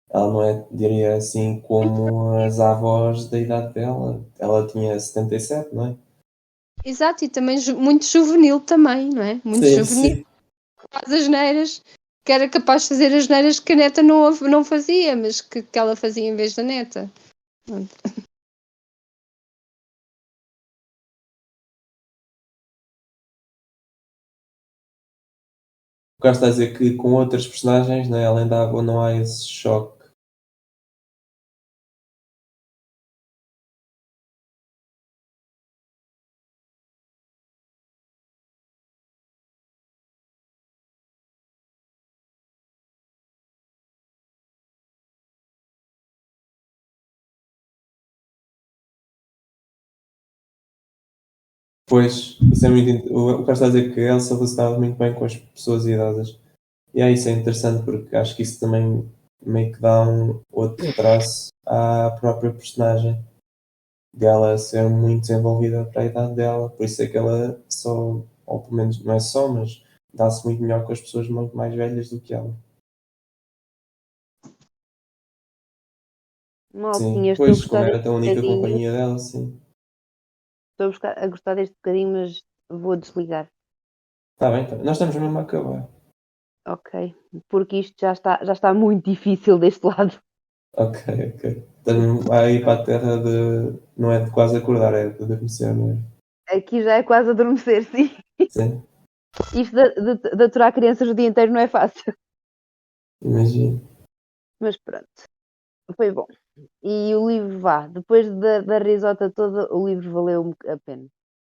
Ela não é, diria assim, como as avós da idade dela. Ela tinha 77, não é? Exato, e também muito juvenil também, não é? Muito Sim, juvenil, sim. faz as neiras, que era capaz de fazer as neiras que a neta não fazia, mas que ela fazia em vez da neta. Pronto. O Carlos está a dizer que com outras personagens, né, além da avó, não há esse choque. Pois, isso é muito. O Carlos está a dizer que a Elsa relacionava muito bem com as pessoas idosas. E é isso, é interessante porque acho que isso também meio que dá um outro traço à própria personagem. Dela ser muito desenvolvida para a idade dela. Por isso é que ela só, ou pelo menos não é só, mas dá-se muito melhor com as pessoas muito mais velhas do que ela. Sim, Maltinha, estou a pois, como gostar era deste tão única bocadinho. companhia dela, sim. Estou a gostar deste bocadinho, mas vou desligar. Está bem, tá bem. Nós estamos mesmo a acabar. Ok. Porque isto já está muito difícil deste lado. Ok, ok. Estamos a ir para a terra de. Não é de quase acordar, é de adormecer mesmo. Aqui já é quase adormecer, sim. Sim, Isto de aturar crianças o dia inteiro não é fácil. imagino. Mas pronto, foi bom. E o livro vá, depois da risota toda, o livro valeu a pena.